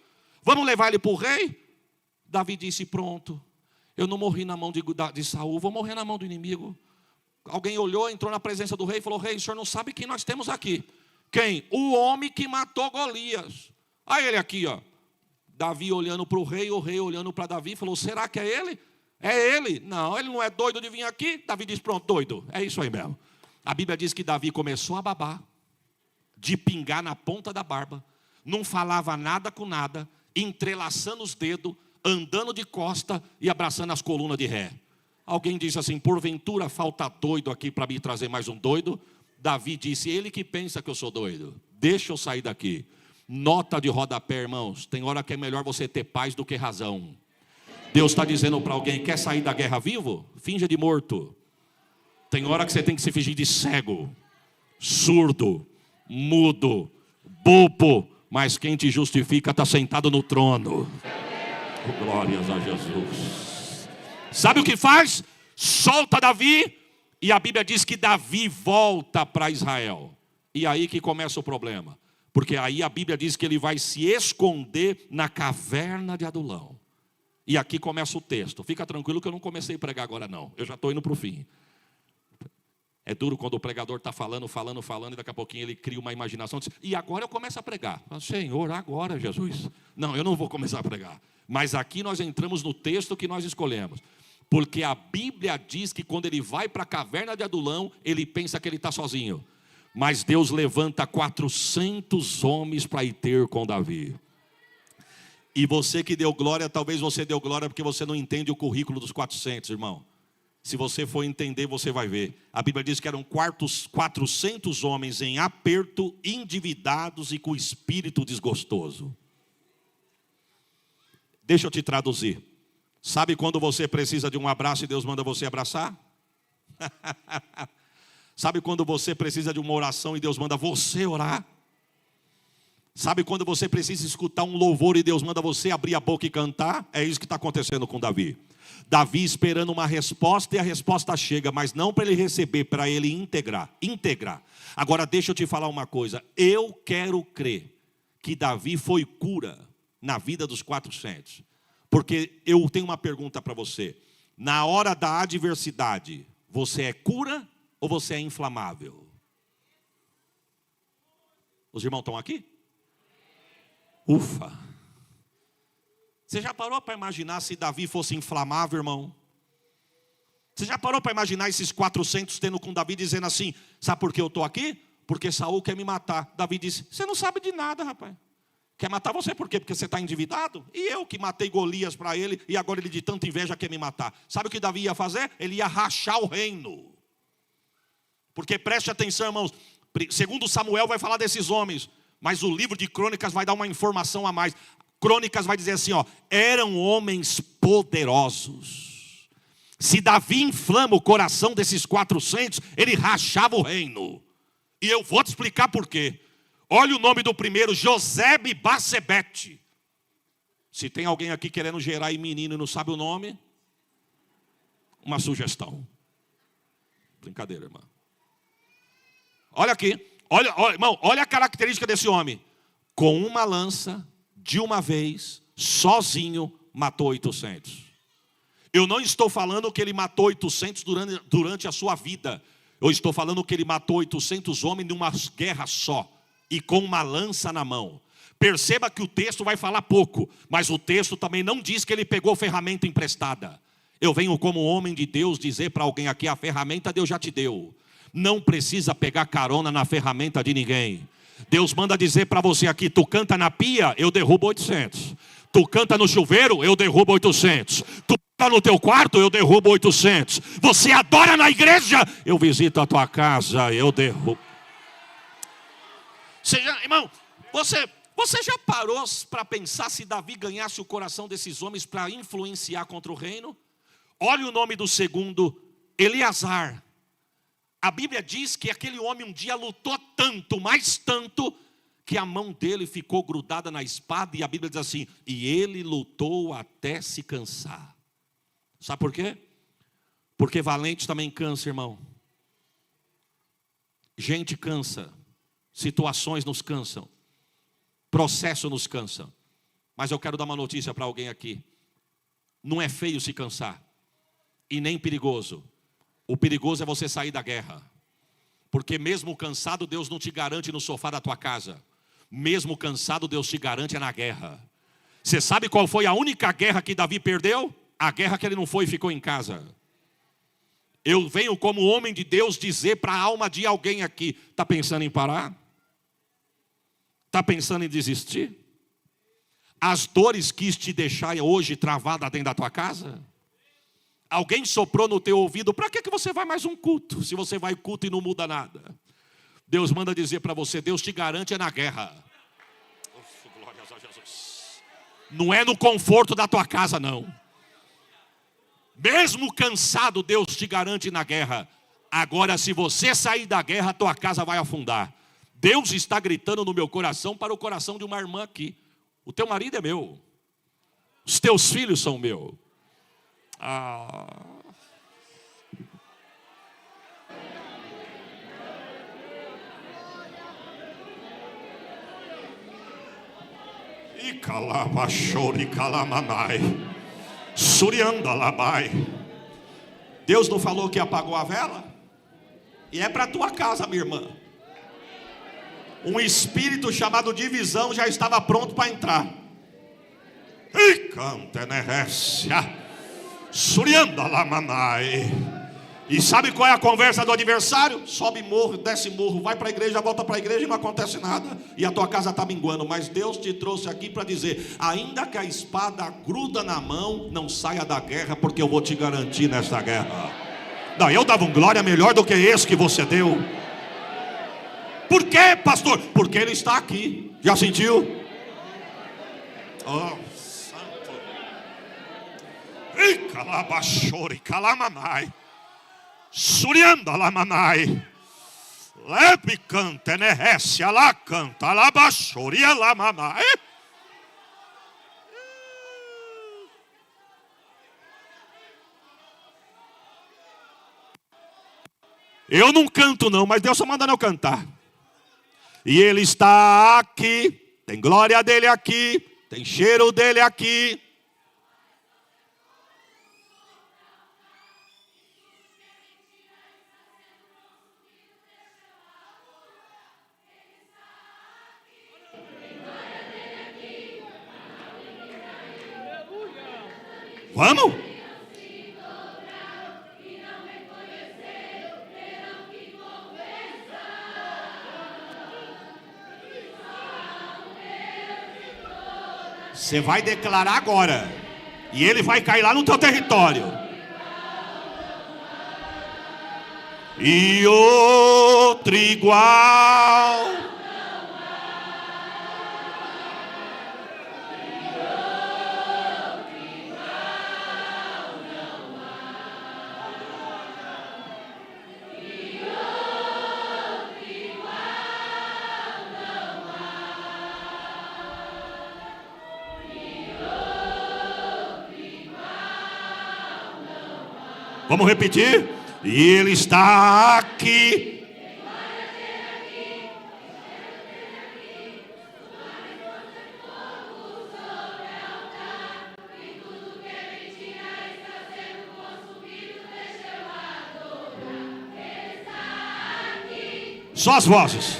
Vamos levar ele para o rei? Davi disse, pronto. Eu não morri na mão de Saul, vou morrer na mão do inimigo. Alguém olhou, entrou na presença do rei e falou, rei, o senhor não sabe quem nós temos aqui. Quem? O homem que matou Golias. Aí ele aqui, ó. Davi olhando para o rei olhando para Davi, falou, será que é ele? É ele? Não, ele não é doido de vir aqui. Davi disse, pronto, doido. É isso aí mesmo. A Bíblia diz que Davi começou a babar, de pingar na ponta da barba, não falava nada com nada, entrelaçando os dedos, andando de costa e abraçando as colunas de ré. Alguém disse assim, porventura falta doido aqui para me trazer mais um doido? Davi disse, ele que pensa que eu sou doido, deixa eu sair daqui. Nota de rodapé, irmãos, tem hora que é melhor você ter paz do que razão. Deus está dizendo para alguém, quer sair da guerra vivo? Finja de morto. Tem hora que você tem que se fingir de cego, surdo, mudo, bobo, mas quem te justifica está sentado no trono. Glórias a Jesus. Sabe o que faz? Solta Davi, e a Bíblia diz que Davi volta para Israel. E aí que começa o problema, porque aí a Bíblia diz que ele vai se esconder na caverna de Adulão. E aqui começa o texto. Fica tranquilo que eu não comecei a pregar agora não, eu já estou indo para o fim. É duro quando o pregador está falando, e daqui a pouquinho ele cria uma imaginação. Diz, e agora eu começo a pregar. Senhor, agora Jesus. Não, eu não vou começar a pregar. Mas aqui nós entramos no texto que nós escolhemos. Porque a Bíblia diz que quando ele vai para a caverna de Adulão, ele pensa que ele está sozinho. Mas Deus levanta 400 homens para ir ter com Davi. E você que deu glória, talvez você deu glória porque você não entende o currículo dos 400, irmão. Se você for entender, você vai ver. A Bíblia diz que eram 400 homens em aperto, endividados e com espírito desgostoso. Deixa eu te traduzir. Sabe quando você precisa de um abraço e Deus manda você abraçar? Sabe quando você precisa de uma oração e Deus manda você orar? Sabe quando você precisa escutar um louvor e Deus manda você abrir a boca e cantar? É isso que está acontecendo com Davi. Davi esperando uma resposta e a resposta chega, mas não para ele receber, para ele integrar. Agora deixa eu te falar uma coisa. Eu quero crer que Davi foi cura na vida dos 400. Porque eu tenho uma pergunta para você. Na hora da adversidade, você é cura ou você é inflamável? Os irmãos estão aqui? Ufa! Você já parou para imaginar se Davi fosse inflamável, irmão? Você já parou para imaginar esses 400 tendo com Davi dizendo assim, sabe por que eu estou aqui? Porque Saul quer me matar. Davi disse, você não sabe de nada, rapaz. Quer matar você por quê? Porque você está endividado? E eu que matei Golias para ele e agora ele de tanta inveja quer me matar. Sabe o que Davi ia fazer? Ele ia rachar o reino. Porque preste atenção, irmãos. Segundo Samuel vai falar desses homens, mas o livro de Crônicas vai dar uma informação a mais. Crônicas vai dizer assim, ó, eram homens poderosos. Se Davi inflama o coração desses 400, ele rachava o reino. E eu vou te explicar por quê. Olha o nome do primeiro, Josebe-Basebete. Se tem alguém aqui querendo gerar aí menino e não sabe o nome, uma sugestão. Brincadeira, irmã. Olha aqui. Olha, irmão, olha a característica desse homem. Com uma lança, de uma vez, sozinho, matou 800. Eu não estou falando que ele matou 800 durante a sua vida. Eu estou falando que ele matou 800 homens numa guerra só. E com uma lança na mão. Perceba que o texto vai falar pouco. Mas o texto também não diz que ele pegou ferramenta emprestada. Eu venho como homem de Deus dizer para alguém aqui: a ferramenta Deus já te deu. Não precisa pegar carona na ferramenta de ninguém. Deus manda dizer para você aqui: tu canta na pia, eu derrubo 800. Tu canta no chuveiro, eu derrubo 800. Tu canta no teu quarto, eu derrubo 800. Você adora na igreja, eu visito a tua casa, eu derrubo. Irmão, você já parou para pensar se Davi ganhasse o coração desses homens para influenciar contra o reino? Olha o nome do segundo, Eleazar. A Bíblia diz que aquele homem um dia lutou tanto, mais tanto, que a mão dele ficou grudada na espada. E a Bíblia diz assim: e ele lutou até se cansar. Sabe por quê? Porque valente também cansa, irmão. Gente cansa. Situações nos cansam. Processo nos cansa. Mas eu quero dar uma notícia para alguém aqui. Não é feio se cansar. E nem perigoso. O perigoso é você sair da guerra. Porque mesmo cansado, Deus não te garante no sofá da tua casa. Mesmo cansado, Deus te garante na guerra. Você sabe qual foi a única guerra que Davi perdeu? A guerra que ele não foi e ficou em casa. Eu venho como homem de Deus dizer para a alma de alguém aqui: está pensando em parar? Está pensando em desistir? As dores quis te deixar hoje travada dentro da tua casa? Alguém soprou no teu ouvido: para que você vai mais um culto? Se você vai culto e não muda nada. Deus manda dizer para você: Deus te garante na guerra. Glória a Jesus. Não é no conforto da tua casa, não. Mesmo cansado, Deus te garante na guerra. Agora, se você sair da guerra, a tua casa vai afundar. Deus está gritando no meu coração para o coração de uma irmã aqui: o teu marido é meu. Os teus filhos são meus. E calabachori calamanai. Surianda labai. Deus não falou que apagou a vela? E é para a tua casa, minha irmã. Um espírito chamado divisão já estava pronto para entrar. E canta nerécia. Surianda lamanai. E sabe qual é a conversa do adversário? Sobe morro, desce morro, vai para a igreja, volta para a igreja e não acontece nada. E a tua casa está minguando. Mas Deus te trouxe aqui para dizer: ainda que a espada gruda na mão, não saia da guerra, porque eu vou te garantir nesta guerra. Não, eu dava um glória melhor do que esse que você deu. Por quê, pastor? Porque ele está aqui. Já sentiu? Oh, santo. E calabachori calamanai. Surianda lamanai. Lepe canta nerécia lá canta labachoria lamanai. Eu não canto não, mas Deus só manda eu cantar. E ele está aqui, tem glória dele aqui, tem cheiro dele aqui. Vamos? Você vai declarar agora. E ele vai cair lá no teu território. E outro igual. Vamos repetir? E ele está aqui. Só as vozes.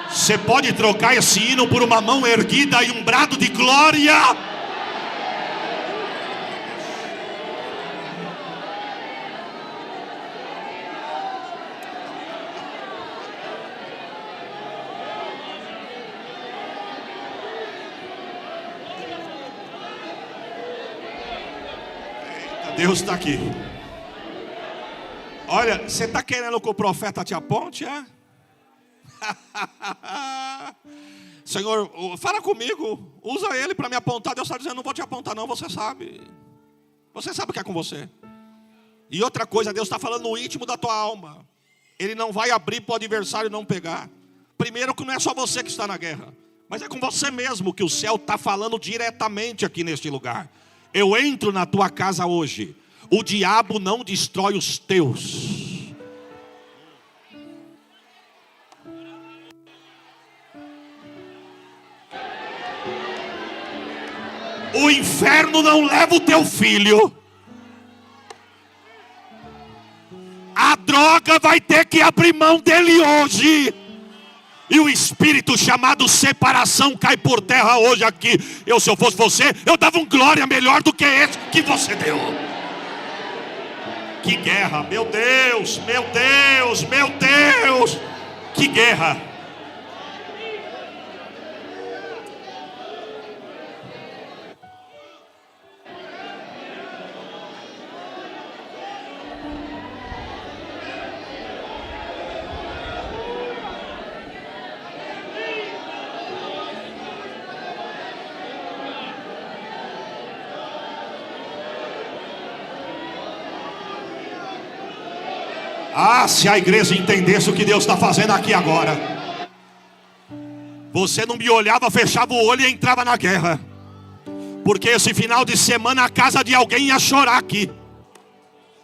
Você pode trocar esse hino por uma mão erguida e um brado de glória. Deus está aqui. Olha, você está querendo que o profeta te aponte, é? Senhor, fala comigo. Usa ele para me apontar. Deus está dizendo, não vou te apontar não, você sabe. Você sabe o que é com você. E outra coisa, Deus está falando no íntimo da tua alma. Ele não vai abrir para o adversário não pegar. Primeiro que não é só você que está na guerra, mas é com você mesmo que o céu está falando diretamente aqui neste lugar. Eu entro na tua casa hoje. O diabo não destrói os teus. O inferno não leva o teu filho. A droga vai ter que abrir mão dele hoje. E o espírito chamado separação cai por terra hoje aqui. Se eu fosse você, eu dava um glória melhor do que esse que você deu. Que guerra, meu Deus, meu Deus, meu Deus. Que guerra. Se a igreja entendesse o que Deus está fazendo aqui agora. Você não me olhava, fechava o olho e entrava na guerra. Porque esse final de semana a casa de alguém ia chorar aqui.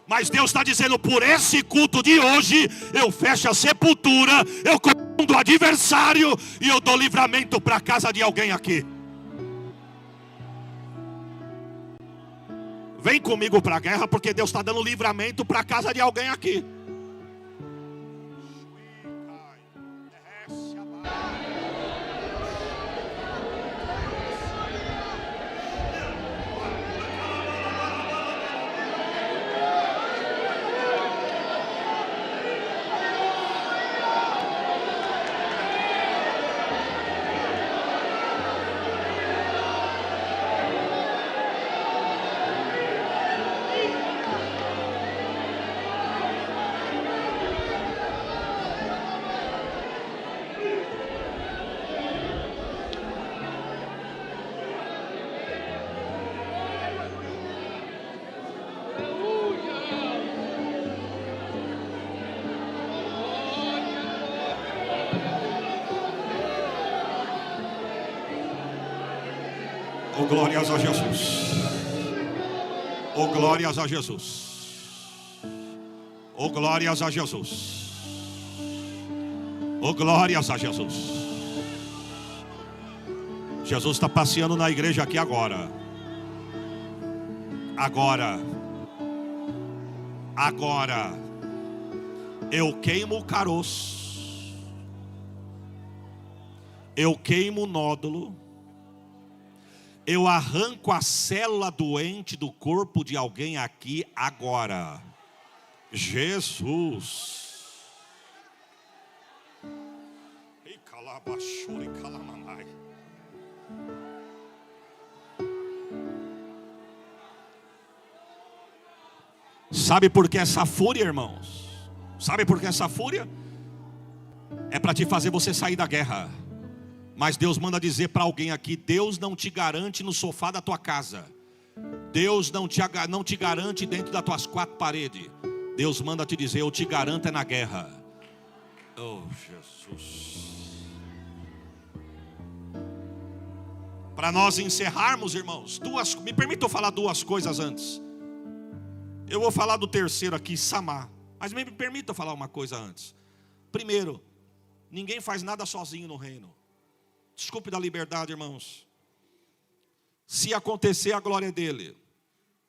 Mas Deus está dizendo, por esse culto de hoje, eu fecho a sepultura, eu combando o adversário e eu dou livramento para a casa de alguém aqui. Vem comigo para a guerra, porque Deus está dando livramento para a casa de alguém aqui. Oh, glórias a Jesus. Oh, glórias a Jesus. Oh, glórias a Jesus. Oh, glórias a Jesus. Jesus está passeando na igreja aqui agora. Agora. Eu queimo o caroço. Eu queimo o nódulo. Eu arranco a célula doente do corpo de alguém aqui agora. Jesus. Sabe por que essa fúria, irmãos? Sabe por que essa fúria? É para te fazer você sair da guerra. Mas Deus manda dizer para alguém aqui, Deus não te garante no sofá da tua casa. Deus não te garante dentro das tuas quatro paredes. Deus manda te dizer, eu te garanto é na guerra. Oh, Jesus. Para nós encerrarmos, irmãos, me permitam falar duas coisas antes. Eu vou falar do terceiro aqui, Samar. Mas me permita falar uma coisa antes. Primeiro, ninguém faz nada sozinho no reino. Desculpe da liberdade, irmãos. Se acontecer, a glória é dele.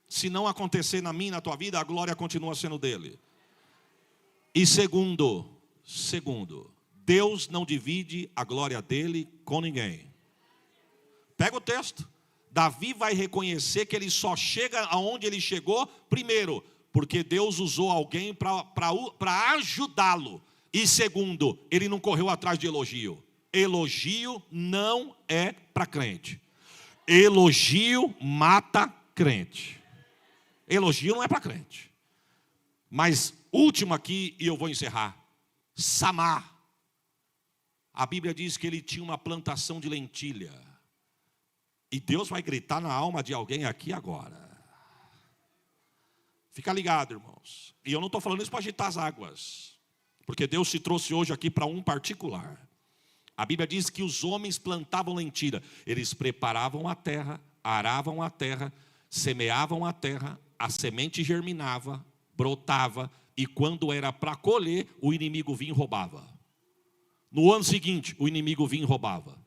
Se não acontecer na minha, na tua vida, a glória continua sendo dele. E segundo, Deus não divide a glória dele com ninguém. Pega o texto. Davi vai reconhecer que ele só chega aonde ele chegou, primeiro, porque Deus usou alguém para ajudá-lo. E segundo, ele não correu atrás de elogio. Elogio não é para crente. Elogio mata crente. Elogio não é para crente. Mas último aqui, e eu vou encerrar. Samar. A Bíblia diz que ele tinha uma plantação de lentilha. E Deus vai gritar na alma de alguém aqui agora. Fica ligado, irmãos. E eu não estou falando isso para agitar as águas. Porque Deus se trouxe hoje aqui para um particular. A Bíblia diz que os homens plantavam lentilha. Eles preparavam a terra, aravam a terra, semeavam a terra, a semente germinava, brotava. E quando era para colher, o inimigo vinha e roubava. No ano seguinte, o inimigo vinha e roubava.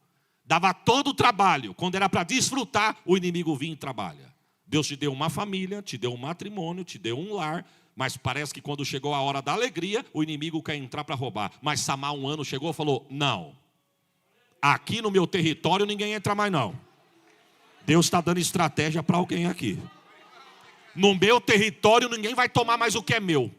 Dava todo o trabalho. Quando era para desfrutar, o inimigo vinha e trabalha. Deus te deu uma família, te deu um matrimônio, te deu um lar. Mas parece que quando chegou a hora da alegria, o inimigo quer entrar para roubar. Mas Samar, um ano, chegou e falou, não. Aqui no meu território ninguém entra mais não. Deus está dando estratégia para alguém aqui. No meu território ninguém vai tomar mais o que é meu.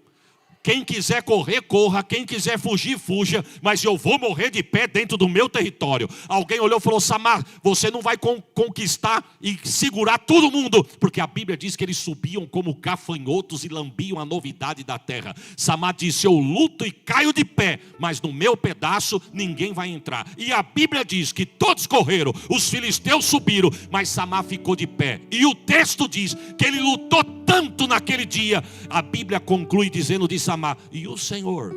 Quem quiser correr, corra. Quem quiser fugir, fuja. Mas eu vou morrer de pé dentro do meu território. Alguém olhou e falou, Samar, você não vai conquistar e segurar todo mundo. Porque a Bíblia diz que eles subiam como gafanhotos e lambiam a novidade da terra. Samar disse, eu luto e caio de pé. Mas no meu pedaço ninguém vai entrar. E a Bíblia diz que todos correram. Os filisteus subiram. Mas Samar ficou de pé. E o texto diz que ele lutou tanto naquele dia. A Bíblia conclui dizendo de Samar, e o Senhor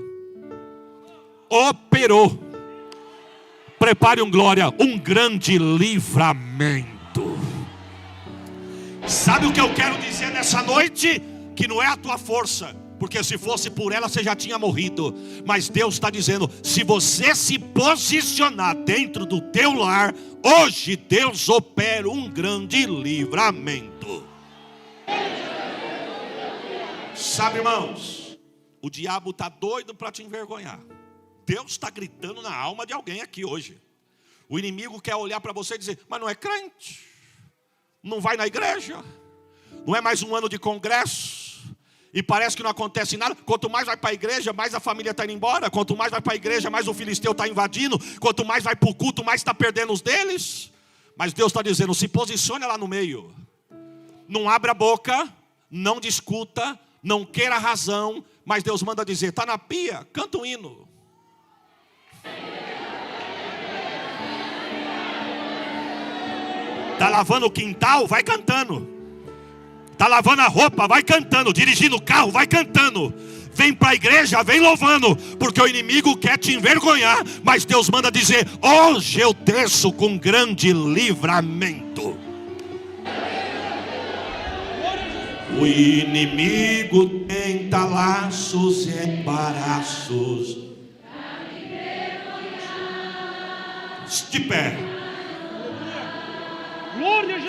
operou, prepare glória, um grande livramento. Sabe o que eu quero dizer nessa noite? Que não é a tua força, porque se fosse por ela você já tinha morrido. Mas Deus está dizendo, se você se posicionar dentro do teu lar, hoje Deus opera um grande livramento. Sabe, irmãos, o diabo está doido para te envergonhar. Deus está gritando na alma de alguém aqui hoje. O inimigo quer olhar para você e dizer, mas não é crente, não vai na igreja, não é mais um ano de congresso, e parece que não acontece nada. Quanto mais vai para a igreja, mais a família está indo embora. Quanto mais vai para a igreja, mais o filisteu está invadindo. Quanto mais vai para o culto, mais está perdendo os deles. Mas Deus está dizendo, se posicione lá no meio. Não abra a boca, não discuta, não queira razão. Mas Deus manda dizer, está na pia, canta um hino. Está lavando o quintal, vai cantando. Está lavando a roupa, vai cantando. Dirigindo o carro, vai cantando. Vem para a igreja, vem louvando. Porque o inimigo quer te envergonhar. Mas Deus manda dizer, hoje eu desço com grande livramento. O inimigo tenta laços e embaraços. De pé.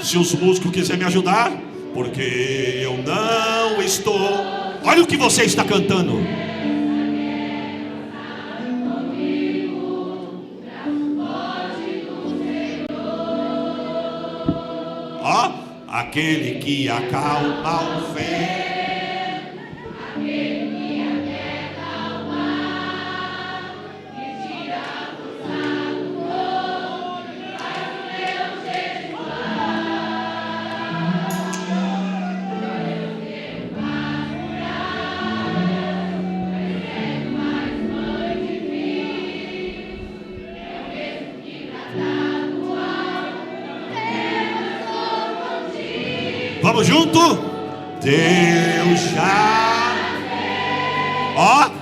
Se os músicos quiserem me ajudar, porque eu não estou. Olha o que você está cantando. Ó. Aquele que acalma o vento, aquele que aquieta o mar, que tira do lado, faz o meu jeito mais mãe de mim, é o mesmo que tratado Vamos junto? Deus já. Ó.